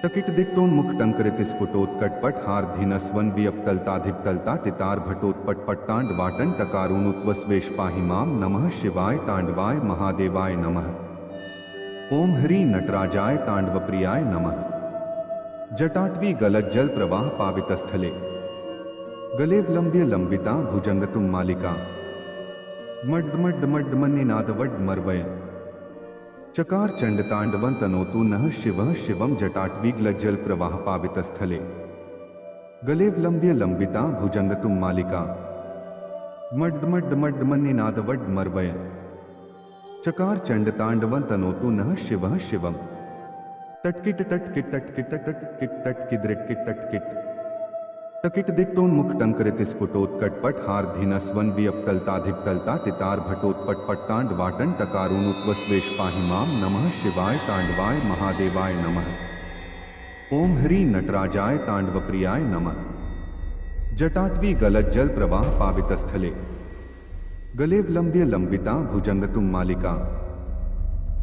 Speaker 2: तकिट दिक्तोन्मुख टंकरितिस्फुटोत्कटपट हार्धिनस्वन वियप्तलताधिपतलता तितार भटोत्पटपट्टांड वाटन टकारोनुत्वस्वेश पाहि माम नमः शिवाय तांडवाय महादेवाय नमः। ओम हरि नटराजाय तांडवप्रियाय नमः। जटाटवी गलज्जल प्रवाह पावितस्थले गलेवलंब्य लंबिता भुजंगतुम मालिका मड्मड्मड्मन्निनादवड् मर्वय चकार चंडतांडवं तनोतु नः शिवः शिवं जटाटवी गलज्जल प्रवाह पावितस्थले गलेवलंब्य लंबिता भुजंगतुम मालिका मड्मड्मड्मन्निनादवड् मर्वय चकार चंडतांडवं तनोतु नः शिवः शिवम् तट्किट तट्किट तट्किट तट्किट तट्किद्रिट्किट तट्किट तकिट दिक्तोन्मुख टंकरितिस्फुटोत्कटपट हार्धिनस्वन वियप्तलताधिपतलता तितार भटोत्पटपट्टांड वाटन टकारोनुत्वस्वेश पाहि माम नमः शिवाय तांडवाय महादेवाय नमः। ओम हरि नटराजाय तांडवप्रियाय नमः। जटाटवी गलज्जल प्रवाह पावितस्थले गलेवलंब्य लंबिता भुजंगतुम मालिका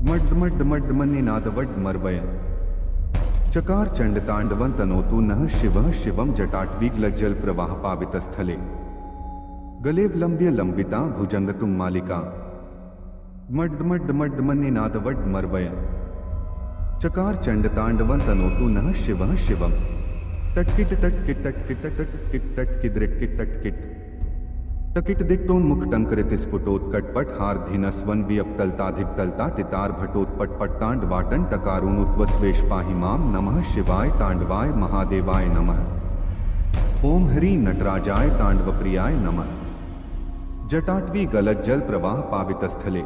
Speaker 2: मड्मड्मड्मन्निनादवड् मर्वय चकार चंडतांडवं तनोतु नः शिवः शिवं जटाटवी गलज्जल प्रवाह पावितस्थले गलेवलंब्य लंबिता भुजंगतुम मालिका मड्मड्मड्मन्निनादवड् मर्वय चकार चंडतांडवं तनोतु नः शिवः शिवम् तट्किट तट्किट तट्किट तट्किट तट्किद्रिट्किट तट्किट तकिट दिक्तोन्मुख टंकरितिस्फुटोत्कटपट हार्धिनस्वन वियप्तलताधिपतलता तितार भटोत्पटपट्टांड वाटन टकारोनुत्वस्वेश पाहि माम नमः शिवाय तांडवाय महादेवाय नमः। ओम हरि नटराजाय तांडवप्रियाय नमः। जटाटवी गलज्जल प्रवाह पावितस्थले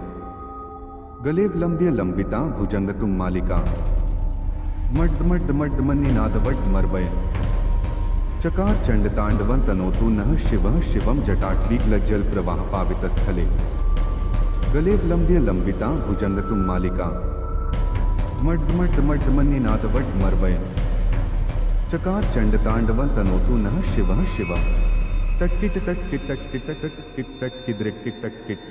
Speaker 2: गलेवलंब्य लंबिता भुजंगतुम मालिका मड्मड्मड्मन्निनादवड् मर्वय चकार चंडतांडवं तनोतु नः शिवः शिवं जटाटवी गलज्जल प्रवाह पावितस्थले गलेवलंब्य लंबिता भुजंगतुम मालिका मड्मड्मड्मन्निनादवड् मर्वय चकार चंडतांडवं तनोतु नः शिवः शिवम् तटकिट तटकिट तटकिट तटकिट तटकिद्रिक्किट तटकिट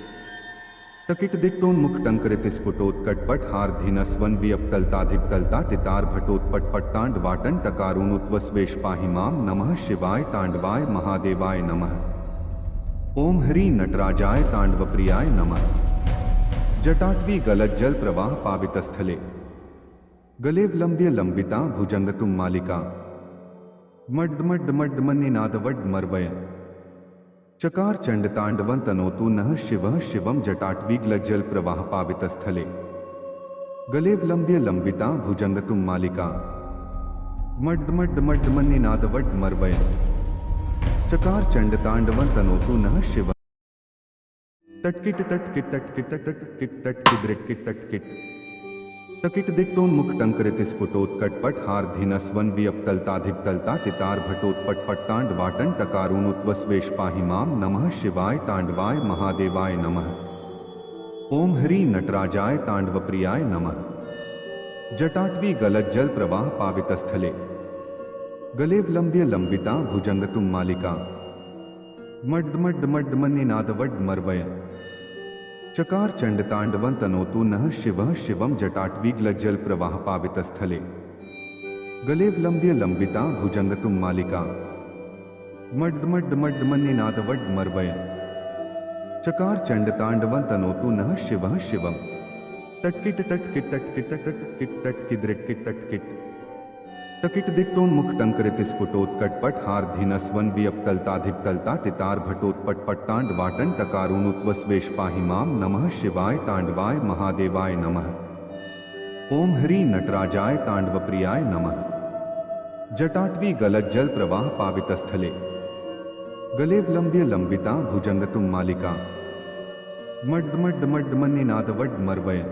Speaker 2: तकिट दिक्तोन्मुख टंकरितिस्फुटोत्कटपट हार्धिनस्वन वियप्तलताधिप्तलता तितार भटोत्पटपट्टांड वाटन टकारुनुत्वस्वेश पाहि मां नमः शिवाय तांडवाय महादेवाय नमः। ओम हरि नटराजाय तांडवप्रियाय नमः। जटाटवी गलज्जल प्रवाह पावितस्थले गलेवलंब्य लंबिता भुजंगतुम मालिका मड्डमड्डमड्डमन्निनादवड् मर्वय चकार चंडतांडवं तनोतु नः शिवः शिवं जटाटवीग्लज्जल प्रवाह पावितस्थले गलेवलंब्य लंबिता भुजंगतुम मालिका मड्डमड्डमड्डमन्निनादवड् मर्वय चकार चंडतांडवं तनोतु नः शिवः तटकिट तटकिट तटकिट तटकिट तटकिद्रिक्किट तटकिट तकिट दिक्तोन्मुख टंकरितिस्फुटोत्कटपट हार्धिनस्वन वियप्तलताधिप्तलता तितार भटोत्पटपट्टांड वाटन टकारुनुत्वस्वेश पाहि मां नमः शिवाय तांडवाय महादेवाय नमः। ओम हरि नटराजाय तांडवप्रियाय नमः। जटाटवी गलज्जल प्रवाह पावितस्थले गलेवलंब्य लंबिता भुजंगतुम मालिका मड्डमड्डमड्डमन्निनादवड् मर्वय चकार चंडतांडवं तनोतु नः शिवः शिवं जटाटवीग्लज्जल प्रवाह पावितस्थले गलेवलंब्य लंबिता भुजंगतुम मालिका मड्डमड्डमड्डमन्निनादवड् मर्वय चकार चंडतांडवं तनोतु नः शिवः शिवं तटकिट तटकिट तटकिट तटकिट तटकिद्रिक्किट तटकिट तकिट दिक्तोन्मुख टंकरितिस्फुटोत्कटपट हार्धिनस्वन वियप्तलताधिप्तलता तितार भटोत्पटपट्टांड वाटन टकारुनुत्वस्वेश पाहि मां नमः शिवाय तांडवाय महादेवाय नमः। ओम हरि नटराजाय तांडवप्रियाय नमः। जटाटवी गलज्जल प्रवाह पावितस्थले गलेवलंब्य लंबिता भुजंगतुम मालिका मड्डमड्डमड्डमन्निनादवड् मर्वय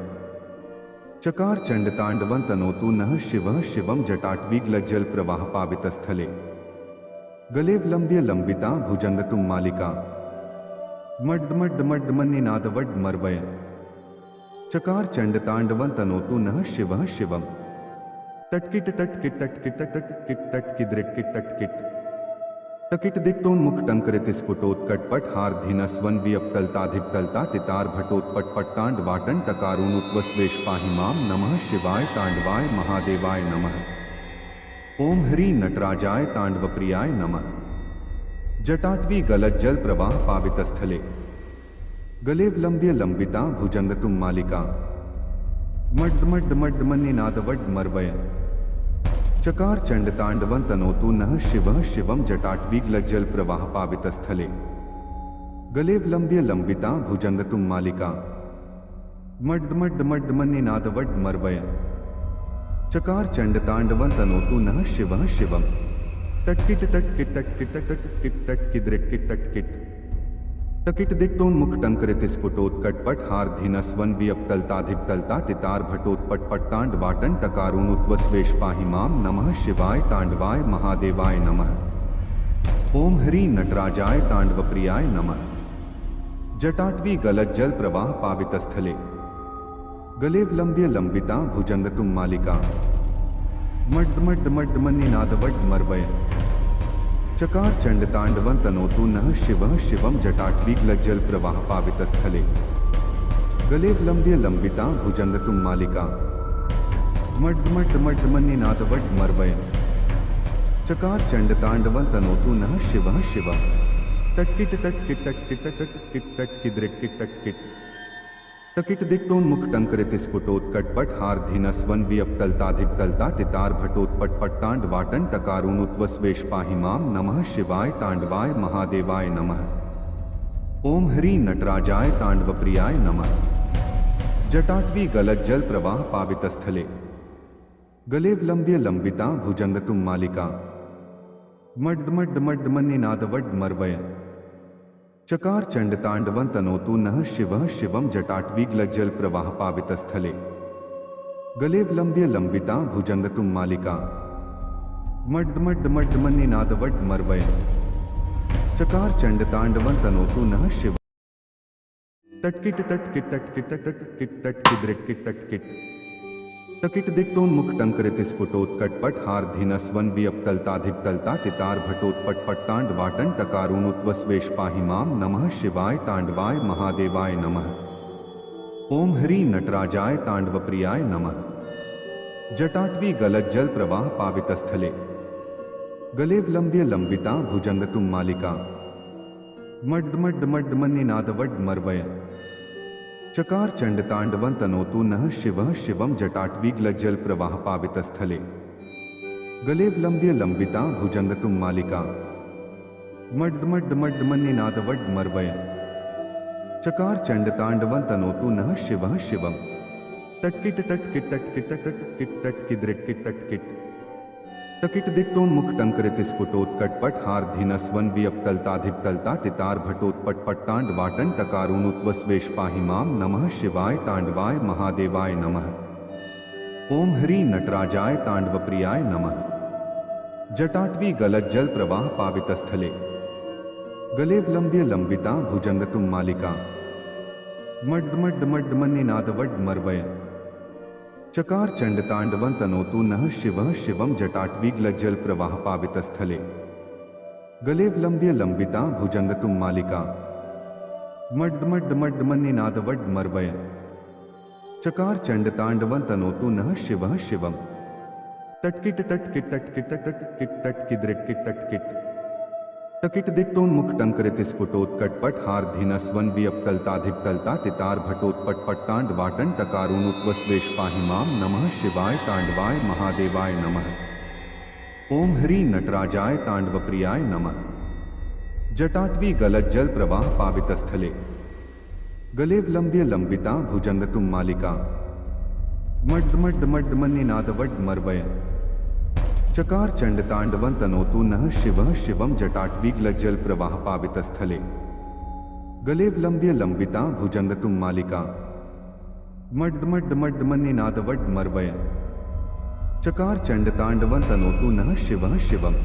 Speaker 2: चकार चंडतांडवं तनोतु नः शिवः शिवं जटाटवीग्लज्जल प्रवाह पावितस्थले गलेवलंब्य लंबिता भुजंगतुम मालिका मड्डमड्डमड्डमन्निनादवड् मर्वय चकार चंडतांडवं तनोतु नः शिवः शिवं तटकिट तटकिट तटकिट तटकिट तटकिद्रिक्किट तटकिट तकिट दिक्तोन्मुख टंकरितिस्फुटोत्कटपट हार्धिनस्वन वियप्तलताधिप्तलता तितार भटोत्पटपट्टांड वाटन टकारुनुत्वस्वेश पाहि मां नमः शिवाय तांडवाय महादेवाय नमः। ओम हरि नटराजाय तांडवप्रियाय नमः। जटाटवी गलज्जल प्रवाह पावितस्थले गलेवलंब्य लंबिता भुजंगतुम मालिका मड्डमड्डमड्डमन्निनादवड् मर्वय चकार चंडतांडवं तनोतु नः शिवः शिवं जटाटवीग्लज्जल प्रवाह पावितस्थले गलेवलंब्य लंबिता भुजंगतुम मालिका मड्डमड्डमड्डमन्निनादवड् मर्वय चकार चंडतांडवं तनोतु नः शिवः शिवं तटकिट तटकिट तटकिट तटकिट तटकिद्रिक्किट तटकिट तकिट दिक्तोन्मुख टंकरितिस्फुटोत्कटपट हार्धिनस्वन वियप्तलताधिप्तलता तितार भटोत्पटपट्टांड वाटन टकारुनुत्वस्वेश पाहि मां नमः शिवाय तांडवाय महादेवाय नमः। ओम हरि नटराजाय तांडवप्रियाय नमः। जटाटवी गलज्जल प्रवाह पावितस्थले गलेवलंब्य लंबिता भुजंगतुम मालिका मड्डमड्डमड्डमन्निनादवड् मर्वय चकार चंडतांडवं तनोतु नः शिवः शिवं जटाटवीग्लज्जल प्रवाह पावितस्थले गलेवलंब्य लंबिता भुजंगतुम मालिका मड्डमड्डमड्डमन्निनादवड् मर्वय चकार चंडतांडवं तनोतु नः शिवः शिवं तटकिट तटकिट तटकिट तटकिट तटकिद्रिक्किट तटकिट तकिट दिक्तोन्मुख टंकरितिस्फुटोत्कटपट हार्धिनस्वन वियप्तलताधिप्तलता तितार भटोत्पटपट्टांड वाटन टकारुनुत्वस्वेश पाहि मां नमः शिवाय तांडवाय महादेवाय नमः। ओम हरि नटराजाय तांडवप्रियाय नमः। जटाटवी गलज्जल प्रवाह पावितस्थले गलेवलंब्य लंबिता भुजंगतुम मालिका मड्डमड्डमड्डमन्निनादवड् मर्वय चकार चंडतांडवं तनोतु नः शिवः शिवं जटाटवीग्लज्जल प्रवाह पावितस्थले गलेवलंब्य लंबिता भुजंगतुम मालिका मड्डमड्डमड्डमन्निनादवड् मर्वय चकार चंडतांडवं तनोतु नः शिवः तटकिट तटकिट तटकिट तटकिट तटकिद्रिक्किट तटकिट तकिट दिक्तोन्मुख टंकरितिस्फुटोत्कटपट हार्धिनस्वन वियप्तलताधिकतलता टितार भटोत्पटपट्टांड वाटन टकारुनुत्वस्वेश पाहि माम नमः शिवाय तांडवाय महादेवाय नमः। ओम ह्री नटराजाय तांडवप्रियाय नमः। जटाटवी गलज्जल प्रवाह पावितस्थले गलेवलंब्य लंबिता भुजंगतुम मालिका मड्डमड्डमड्डमन्निनादवड मर्वय चकार चंडतांडवं तनोतु नः शिवः शिवं जटाटवीग्लज्जल प्रवाह पावितस्थले गलेवलंब्य लंबिता भुजंगतुम मालिका मड्डमड्डमड्डमन्निनादवड मर्वय चकार चंडतांडवं तनोतु नः शिवः शिवं तटकिट तटकिट तटकिट तटकिट तटकिद्रिटकिट तटकिट तकिट दिक्तोन्मुख टंकरितिस्फुटोत्कटपट हार्धिनस्वन वियप्तलताधिकतलता टितार भटोत्पटपट्टांड वाटन टकारुनुत्वस्वेश पाहि माम नमः शिवाय तांडवाय महादेवाय नमः। ओम ह्री नटराजाय तांडवप्रियाय नमः। जटाटवी गलज्जल प्रवाह पावितस्थले गलेवलंब्य लंबिता भुजंगतुम मालिका मड्डमड्डमड्डमन्निनादवड मर्वय चकार चंडतांडवं तनोतु नः शिवः शिवं जटाटवीग्लज्जल प्रवाह पावितस्थले गलेवलंब्य लंबिता भुजंगतुम मालिका मड्डमड्डमड्डमन्निनादवड मर्वय चकार चंडतांडवं तनोतु नः शिवः शिवं तटकिट तटकिट तटकिट तटकिट तटकिद्रिटकिट तटकिट तकिट दिक्तोन्मुख टंकरितिस्फुटोत्कटपट हार्धिनस्वन वियप्तलताधिकतलता टितार भटोत्पटपट्टांड वाटन टकारुनुत्वस्वेश पाहि माम नमः शिवाय तांडवाय महादेवाय नमः। ओम ह्री नटराजाय तांडवप्रियाय नमः। जटाटवी गलज्जल प्रवाह पावितस्थले गलेवलंब्य लंबिता भुजंगतुम मालिका मड्डमड्डमड्डमन्निनादवड मर्वय चकार चंडतांडवं तनोतु नः शिवः शिवं जटाटवीग्लज्जल प्रवाह पावितस्थले गलेवलंब्य लंबिता भुजंगतुम मालिका मड्डमड्डमड्डमन्निनादवड मर्वय चकार चंडतांडवं तनोतु नः शिवः शिवं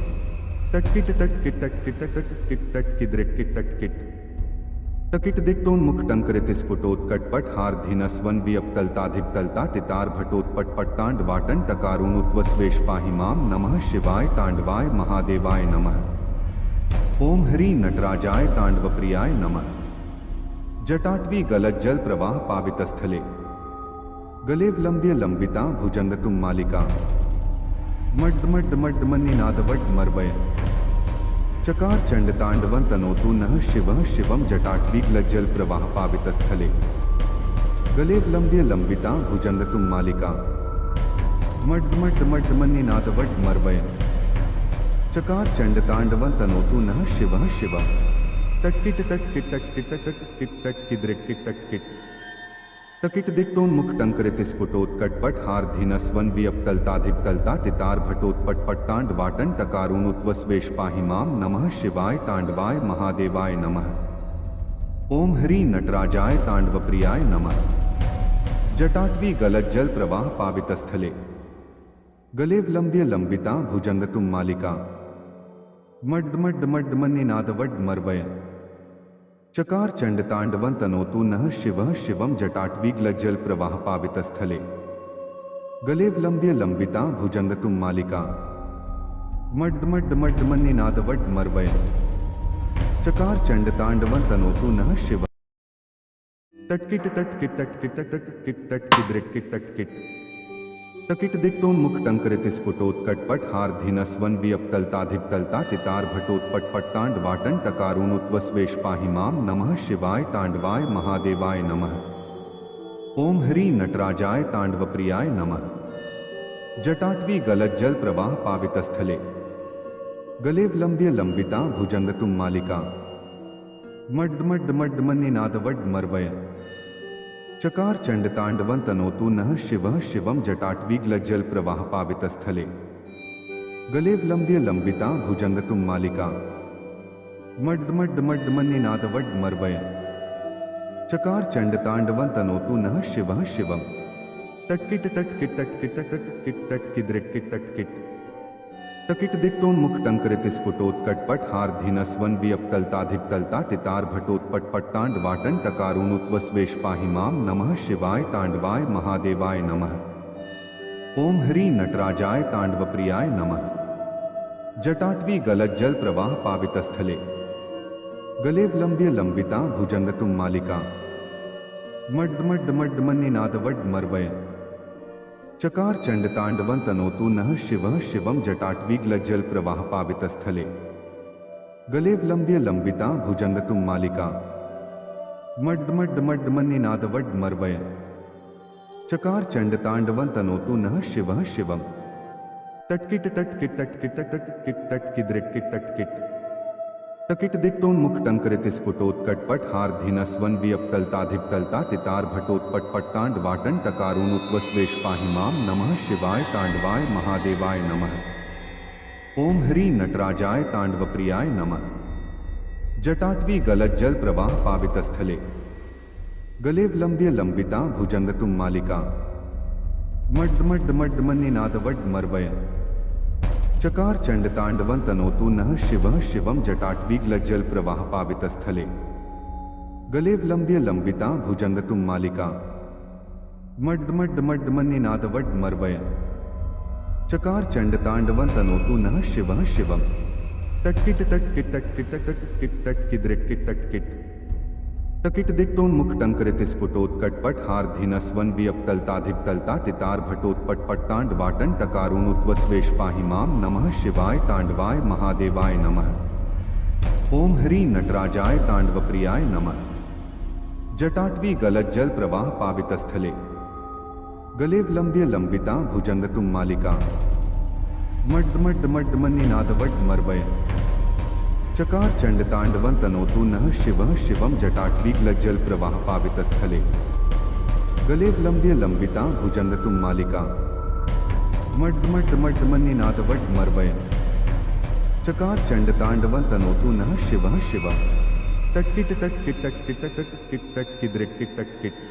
Speaker 2: तटकिट तटकिट तटकिट तटकिट तटकिद्रिटकिट तटकिट तकिट दिक्तोन्मुख टंकरितिस्फुटोत्कटपट हार्धिनस्वन वियप्तलताधिकतलता टितार भटोत्पटपट्टांड वाटन टकारुनुत्वस्वेश पाहि माम नमः शिवाय तांडवाय महादेवाय नमः। ओम ह्री नटराजाय तांडवप्रियाय नमः। जटाटवी गलज्जल प्रवाह पावितस्थले गलेवलंब्य लंबिता भुजंगतुम मालिका मड्डमड्डमड्डमन्निनादवड मर्वय चकार चंडतांडवं तनोतु नः शिवः शिवं जटाटवीग्लज्जल प्रवाह पावितस्थले गलेवलंब्य लंबिता भुजंगतुम मालिका मड्डमड्डमड्डमन्निनादवड मर्वय चकार चंडतांडवं तनोतु नः शिवः शिवं तटकिट तटकिट तटकिट तटकिट तटकिद्रिटकिट तटकिट तकिट दिक्तोन्मुख टंकरितिस्फुटोत्कटपट हार्धिनस्वन वियप्तलताधिकतलता टितार भटोत्पटपट्टांड वाटन टकारुनुत्वस्वेश पाहि माम नमः शिवाय तांडवाय महादेवाय नमः। ओम ह्री नटराजाय तांडवप्रियाय नमः। जटाटवी गलज्जल प्रवाह पावितस्थले गलेवलंब्य लंबिता भुजंगतुम मालिका मड्डमड्डमड्डमन्निनादवड मर्वय चकार चंडतांडवं तनोतु नः शिवः शिवं जटाटवीग्लज्जल प्रवाह पावितस्थले गलेवलंब्य लंबिता भुजंगतुम मालिका मड्डमड्डमड्डमन्निनादवड मर्वय चकार चंडतांडवं तनोतु नः शिवः तटकिट तटकिट तटकिट तटकिट तटकिद्रिटकिट तटकिट तकिट दिक्तोन्मुख टंकरितिस्फुटोत्कटपट हार्धिनस्वन वियप्तलताधिकतलता टितार भटोत्पटपट्टांड वाटन टकारुनुत्वस्वेश पाहि माम नमः शिवाय तांडवाय महादेवाय नमः। ओम ह्री नटराजाय तांडवप्रियाय नमः। जटाटवी गलज्जल प्रवाह पावितस्थले गलेवलंब्य लंबिता भुजंगतुम मालिका मड्डमड्डमड्डमन्निनादवड मर्वय चकार चंडतांडवं तनोतु नः शिवः शिवं जटाटवीग्लज्जल प्रवाह पावितस्थले गलेवलंब्य लंबिता भुजंगतुम मालिका मड्डमड्डमड्डमन्निनादवड मर्वय चकार चंडतांडवं तनोतु नः शिवः शिवं तटकिट तटकिट तटकिट तटकिट तटकिद्रिटकिट तटकिट तकिट दिक्तोन्मुख टंकरितिस्फुटोत्कटपट हार्धिनस्वन वियप्तलताधिकतलता टितार भटोत्पटपट्टांड वाटन टकारुनुत्वस्वेश पाहि माम नमः शिवाय तांडवाय महादेवाय नमः। ओम ह्री नटराजाय तांडवप्रियाय नमः। जटाटवी गलज्जल प्रवाह पावितस्थले गलेवलंब्य लंबिता भुजंगतुम मालिका मड्डमड्डमड्डमन्निनादवड् मर्वय चकार चंडतांडवं तनोतु नः शिवः शिवं जटाटवीग्लज्जल प्रवाह पावितस्थले गलेवलंब्य लंबिता भुजंगतुम मालिका मड्डमड्डमड्डमन्निनादवड् मर्वय चकार चंडतांडवं तनोतु नः शिवः शिवं तटकिट तटकिट तटकिट तटकिट तटकिद्रिटकिट तटकिट तकिट दिक्तोन्मुख टंकरितिस्फुटोत्कटपट हार्धिनस्वन वियप्तलताधिपतलता तितार भटोत्पटपट्टांड वाटन टकारुनुत्वस्वेश पाहि मां नमः शिवाय तांडवाय महादेवाय नमः। ओम ह्री नटराजाय तांडवप्रियाय नमः। जटाटवी गलज्जल प्रवाह पावितस्थले गलेवलंब्य लंबिता भुजंगतुम मालिका मड्डमड्डमड्डमन्निनादवड् मर्वय चकार चंडतांडवं तनोतु नः शिवः शिवं जटाटवीग्लज्जल प्रवाह पावितस्थले गलेवलंब्य लंबिता भुजंगतुम मालिका मड्डमड्डमड्डमन्निनादवड् मर्वय चकार चंडतांडवं तनोतु नः शिवः शिवं तटकिट तटकिट तटकिट तटकिट तटकिद्रिटकिट तटकिट तकिट दिक्तोन्मुख टंकरितिस्फुटोत्कटपट हार्धिनस्वन वियप्तलताधिपतलता तितार भटोत्पटपट्टांड वाटन टकारुनुत्वस्वेश पाहि मां नमः शिवाय तांडवाय महादेवाय नमः। ओम ह्री नटराजाय तांडवप्रियाय नमः। जटाटवी गलज्जल प्रवाह पावितस्थले गलेवलंब्य लंबिता भुजंगतुम मालिका मड्डमड्डमड्डमन्निनादवड् मर्वय चकार चंडतांडवं तनोतु नः शिवः शिवं जटाटवीग्लज्जल प्रवाह पावितस्थले गलेवलंब्य लंबिता भुजंगतुम मालिका मड्डमड्डमड्डमन्निनादवड् मर्वय चकार चंडतांडवं तनोतु नः शिवः शिवं तटकिट तटकिट तटकिट तटकिट तटकिद्रिटकिट तटकिट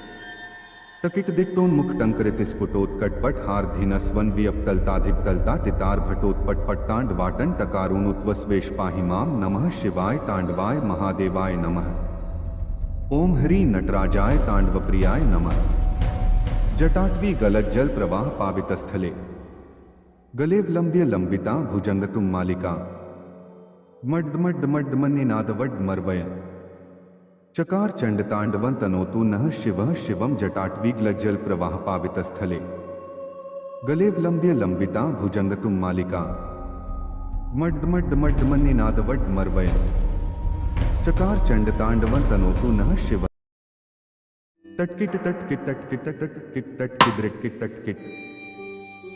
Speaker 2: तकिट दिक्तोन्मुख टंकरितिस्फुटोत्कटपट हार्धिनस्वन वियप्तलताधिपतलता तितार भटोत्पटपट्टांड वाटन टकारुनुत्वस्वेश पाहि मां नमः शिवाय तांडवाय महादेवाय नमः। ओम ह्री नटराजाय तांडवप्रियाय नमः। जटाटवी गलज्जल प्रवाह पावितस्थले गलेवलंब्य लंबिता भुजंगतुम मालिका मड्डमड्डमड्डमन्निनादवड् मर्वय चकार चंडतांडवं तनोतु नः शिवः शिवं जटाटवीग्लज्जल प्रवाह पावितस्थले गलेवलंब्य लंबिता भुजंगतुम मालिका मड्डमड्डमड्डमन्निनादवड् मर्वय चकार चंडतांडवं तनोतु नः शिवः तटकिट तटकिट तटकिट तटकिट तटकिद्रिटकिट तटकिट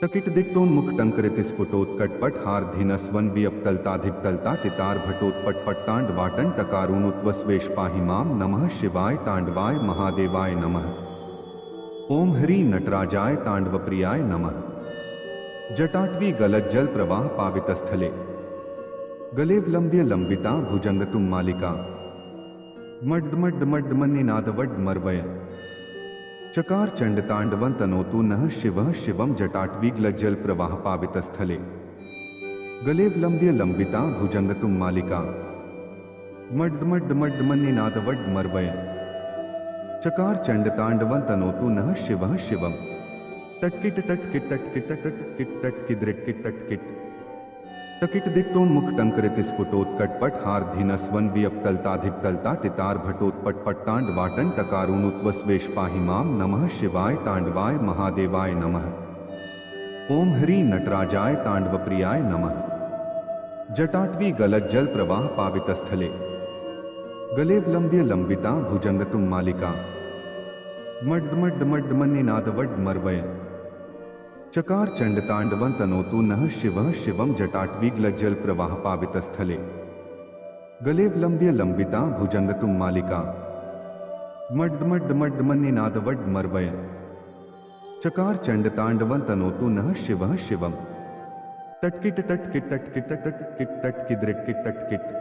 Speaker 2: तकिट दिक्तोन्मुख टंकरितिस्फुटोत्कटपट हार्धिनस्वन वियप्तलताधिपतलता तितार भटोत्पटपट्टांड वाटन टकारुनुत्वस्वेश पाहि मां नमः शिवाय तांडवाय महादेवाय नमः। ओम ह्री नटराजाय तांडवप्रियाय नमः। जटाटवी गलज्जल प्रवाह पावितस्थले गलेवलंब्य लंबिता भुजंगतुम मालिका मड्डमड्डमड्डमन्निनादवड् मर्वय चकार चंडतांडवं तनोतु नः शिवः शिवं जटाटवीग्लज्जल प्रवाह पावितस्थले गलेवलंब्य लंबिता भुजंगतुम मालिका मड्डमड्डमड्डमन्निनादवड् मर्वय चकार चंडतांडवं तनोतु नः शिवः शिवं तटकिट तटकिट तटकिट तटकिट तटकिद्रिटकिट तटकिट तकिट दिक्तोन्मुख टंकरितिस्फुटोत्कटपट हार्धिनस्वन वियप्तलताधिपतलता तितार भटोत्पटपट्टांड वाटन टकारुनुत्वस्वेश पाहि मां नमः शिवाय तांडवाय महादेवाय नमः। ओम ह्री नटराजाय तांडवप्रियाय नमः। जटाटवी गलज्जल प्रवाह पावितस्थले गलेवलंब्य लंबिता भुजंगतुम मालिका मड्डमड्डमड्डमन्निनादवड् मर्वय चकार चंडतांडवं तनोतु नः शिवः शिवं जटाटवीग्लज्जल प्रवाह पावितस्थले गलेवलंब्य लंबिता भुजंगतुम मालिका मड्डमड्डमड्डमन्निनादवड् मर्वय चकार चंडतांडवं तनोतु नः शिवः शिवं तटकिट तटकिट तटकिट तटकिट तटकिद्रिटकिट तटकिट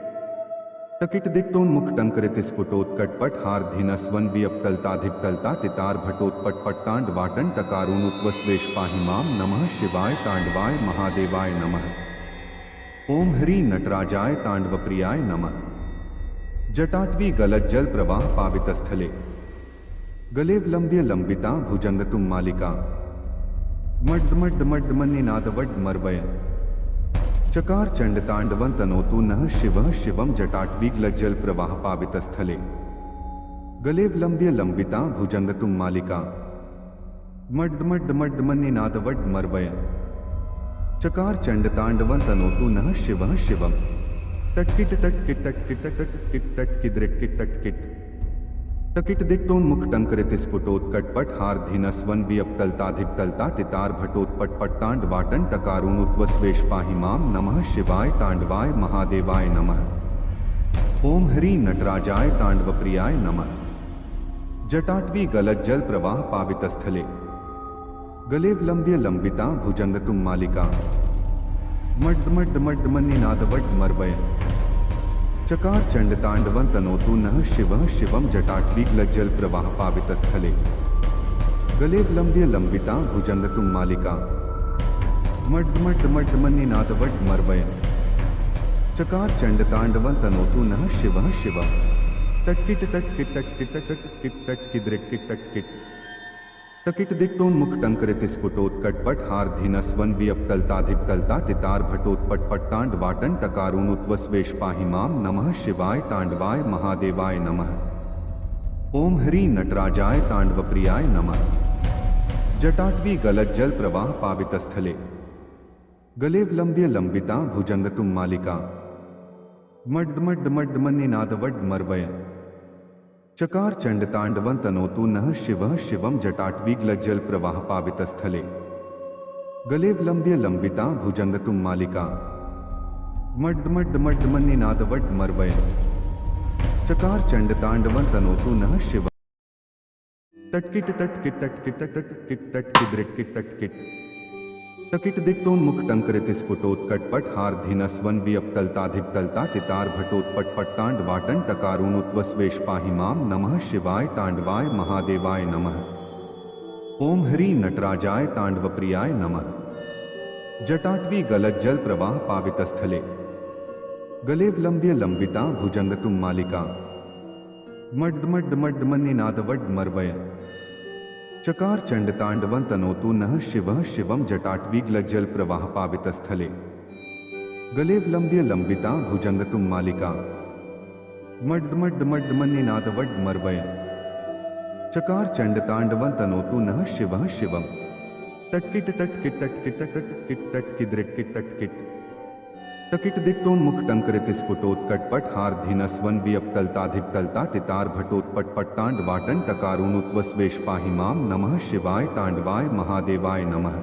Speaker 2: तकिट दिक्तोन्मुख टंकरितिस्फुटोत्कटपट हार्धिनस्वन वियप्तलताधिपतलता तितार भटोत्पटपट्टांड वाटन टकारुनुत्वस्वेश पाहि मां नमः शिवाय तांडवाय महादेवाय नमः। ओम ह्री नटराजाय तांडवप्रियाय नमः। जटाटवी गलज्जल प्रवाह पावितस्थले गलेवलंब्य लंबिता भुजंगतुम मालिका मड्डमड्डमड्डमन्निनादवड्मर्वय चकार चण्डताण्डवं तनोतु नः शिवः शिवं जटाटवीगलज्जलप्रवाहपावितस्थले गले विलम्ब्य लम्बिता भुजङ्गतुं मालिका मड्डमड्डमड्डमन्निनादवड्मर्वय चकार चण्डताण्डवं तनोतु नः शिवः शिवं तट्किट तट्किट तट्किट तट्किट तट्किद्रिट किट तट्किट तकिट दिक्तोन्मुख टंकरितिस्फुटोत्कटपट हार्धीनस्वन वियप्तलताधिकतलता तितार भटोत्पटपट्टांड वाटन टकारुनुत्वस्वेश पाहि माम नमः शिवाय तांडवाय महादेवाय नमः ओम हरि नटराजाय तांडवप्रियाय नमः जटाटवी गलज्जल प्रवाह पावितस्थले गले विलम्ब्य लंबिता भुजंगतुं मालिका मड्डमड्डमड्डमन्निनादवड्मर्वय चकार चण्डताण्डवं तनोतु नः शिवः शिवं जटाटवीगलज्जल प्रवाह पावितस्थले गले विलम्ब्य लंबिता भुजङ्गतुं मालिका मड्डमड्डमड्डमन्निनादवड्मर्वय चकार चण्डताण्डवं तनोतु नः शिवः शिवं तट्किट तट्किट तट्किट तट्किट तट्किद्रिट किट तट्किट तकिट दिक्तोन्मुख टंकरितिस्फुटोत्कटपट हार्धीनस्वन वियप्तलताधिकतलता तितार भटोत्पटपट्टांड वाटन टकारुनुत्वस्वेश पाहि माम नमः शिवाय तांडवाय महादेवाय नमः ओम हरि नटराजाय तांडवप्रियाय नमः जटाटवी गलज्जल प्रवाह पावितस्थले गले विलम्ब्य लंबिता भुजङ्गतुं मालिका मड्डमड्डमड्डमन्निनादवड्मर्वय चकार चण्डताण्डवं तनोतु नः शिवः शिवं जटाटवीगलज्जल प्रवाह पावितस्थले गले विलम्ब्य लंबिता भुजङ्गतुं मालिका मड्डमड्डमड्डमन्निनादवड्मर्वय चकार चण्डताण्डवं तनोतु नः शिवः तट्किट तट्किट तट्किट तट्किट तट्किद्रिट किट तट्किट तकिट दिक्तोन्मुख टंकरितिस्फुटोत्कटपट हार्धीनस्वन वियप्तलताधिकतलता तितार भटोत्पटपट्टांड वाटन टकारुनुत्वस्वेश पाहि माम नमः शिवाय तांडवाय महादेवाय नमः ओम हरि नटराजाय तांडवप्रियाय नमः जटाटवी गलज्जल प्रवाह पावितस्थले गले विलम्ब्य लंबिता भुजङ्गतुं मालिका मड्डमड्डमड्डमन्निनादवड्मर्वय चकार चण्डताण्डवं तनोतु नः शिवः शिवं जटाटवीगलज्जल प्रवाह पावितस्थले गले विलम्ब्य लंबिता भुजङ्गतुं मालिका मड्डमड्डमड्डमन्निनादवड्मर्वय चकार चण्डताण्डवं तनोतु नः शिवः शिवं तट्किट तट्किट तट्किट तट्किट तट्किद्रिट किट तट्किट तकिट दिक्तोन्मुख टंकरितिस्फुटोत्कटपट हार्धीनस्वन वियप्तलताधिकतलता तितार भटोत्पटपट्टांड वाटन टकारुनुत्वस्वेश पाहि माम नमः शिवाय तांडवाय महादेवाय नमः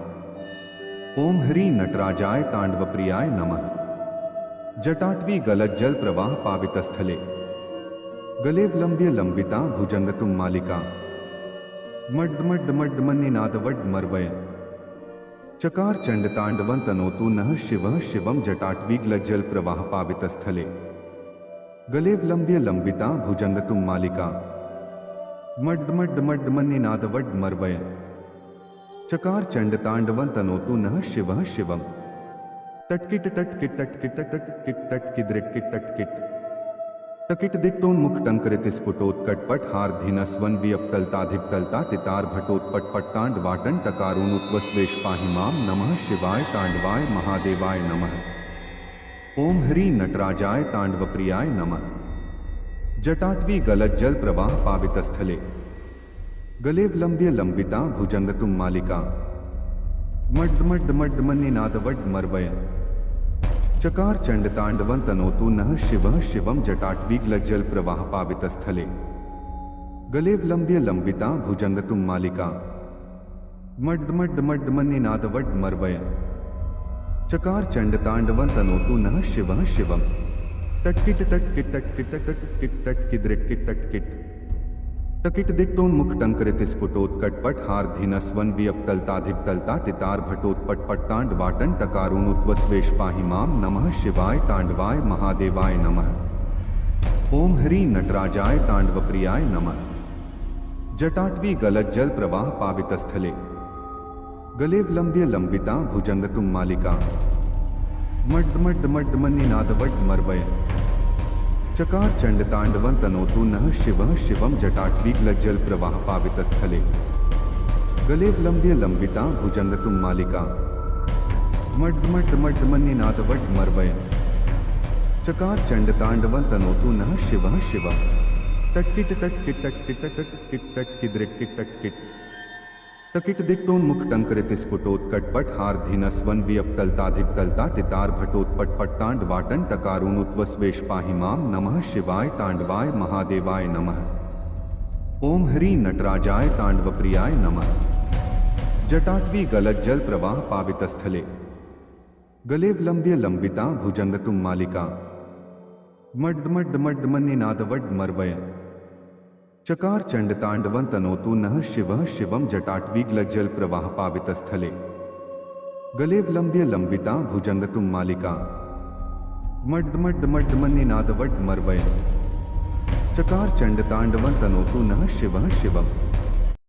Speaker 2: ओम हरि नटराजाय तांडवप्रियाय नमः जटाटवी गलज्जल प्रवाह पावितस्थले गले विलम्ब्य लंबिता भुजङ्गतुं मालिका मड्डमड्डमड्डमन्निनादवड्मर्वय चकार चण्डताण्डवं तनोतु नः शिवः शिवं जटाटवीगलज्जल प्रवाह पावितस्थले गले विलम्ब्य लंबिता भुजङ्गतुं मालिका मड्डमड्डमड्डमन्निनादवड्मर्वय चकार चण्डताण्डवं तनोतु नः शिवः शिवं तट्किट तट्किट तट्किट तट्किट तट्किद्रिट किट तट्किट तकिट दिक्तोन्मुख टंकरितिस्फुटोत्कटपट हार्धीनस्वन वियप्तलताधिकतलता तितार भटोत्पटपट्टांड वाटन टकारुनुत्वस्वेश पाहि माम नमः शिवाय तांडवाय महादेवाय नमः ओम हरि नटराजाय तांडवप्रियाय नमः जटाटवी गलज्जल प्रवाह पावितस्थले गले विलम्ब्य लंबिता भुजङ्गतुं मालिका मड्डमड्डमड्डमन्निनादवड्मर्वय चकार चण्डताण्डवं तनोतु नः शिवः शिवं जटाटवीगलज्जल प्रवाह पावितस्थले गले विलम्ब्य लंबिता भुजङ्गतुं मालिका मड्डमड्डमड्डमन्निनादवड्मर्वय चकार चण्डताण्डवं तनोतु नः शिवः शिवं तट्किट तट्किट तट्किट तट्किट तट्किद्रिट किट तट्किट तकिट दिक्तोन्मुख टंकरितिस्फुटोत्कटपट हार्धीनस्वन वियप्तलताधिकतलता तितार भटोत्पटपट्टांड वाटन टकारुनुत्वस्वेश पाहि माम नमः शिवाय तांडवाय महादेवाय नमः ओम हरि नटराजाय तांडवप्रियाय नमः जटाटवी गलज्जल प्रवाह पावितस्थले गले विलम्ब्य लंबिता भुजङ्गतुं मालिका मड्डमड्डमड्डमन्निनादवड्मर्वय चकार चण्डताण्डवं तनोतु नः शिवः शिवं जटाटवीगलज्जल प्रवाह पावितस्थले गलेवलंब्य लंबिता भुजंगतुम मालिका मड्मड्मड्मन्निनादवड् मर्वय चकार चंडतांडव तनोतु नः शिवः शिवः तट्किट तट्किट तट्किट तट्किट तट्किद्रिट किट तट्किट तकिट दिक्तोन्मुख टंकरितिस्फुटोत्कटपट हार्धिनस्वन वियप्तलताधिपतलता तितार भटोत्पटपट्टांड वाटन टकारुनुत्वस्वेश पाहिमाम नमः शिवाय तांडवाय महादेवाय नमः ओम हरि नटराजाय तांडवप्रियाय नमः जटाटवी गलत जल प्रवाह पावितस्थले गलेवलंब्य लंबिता भुजंगतुम मालिका मड्मड्मड्मन्निनादवड् मर्वय चकार चंडतांडवं तनोतु नः शिवः शिवं जटाटवीग्लज्जल प्रवाह पावितस्थले गलेवलंब्य लंबिता भुजंगतुम मालिका मड्मड्मड्मन्निनादवड् मर्वय चकार चंडतांडवं तनोतु नः शिवः शिवम्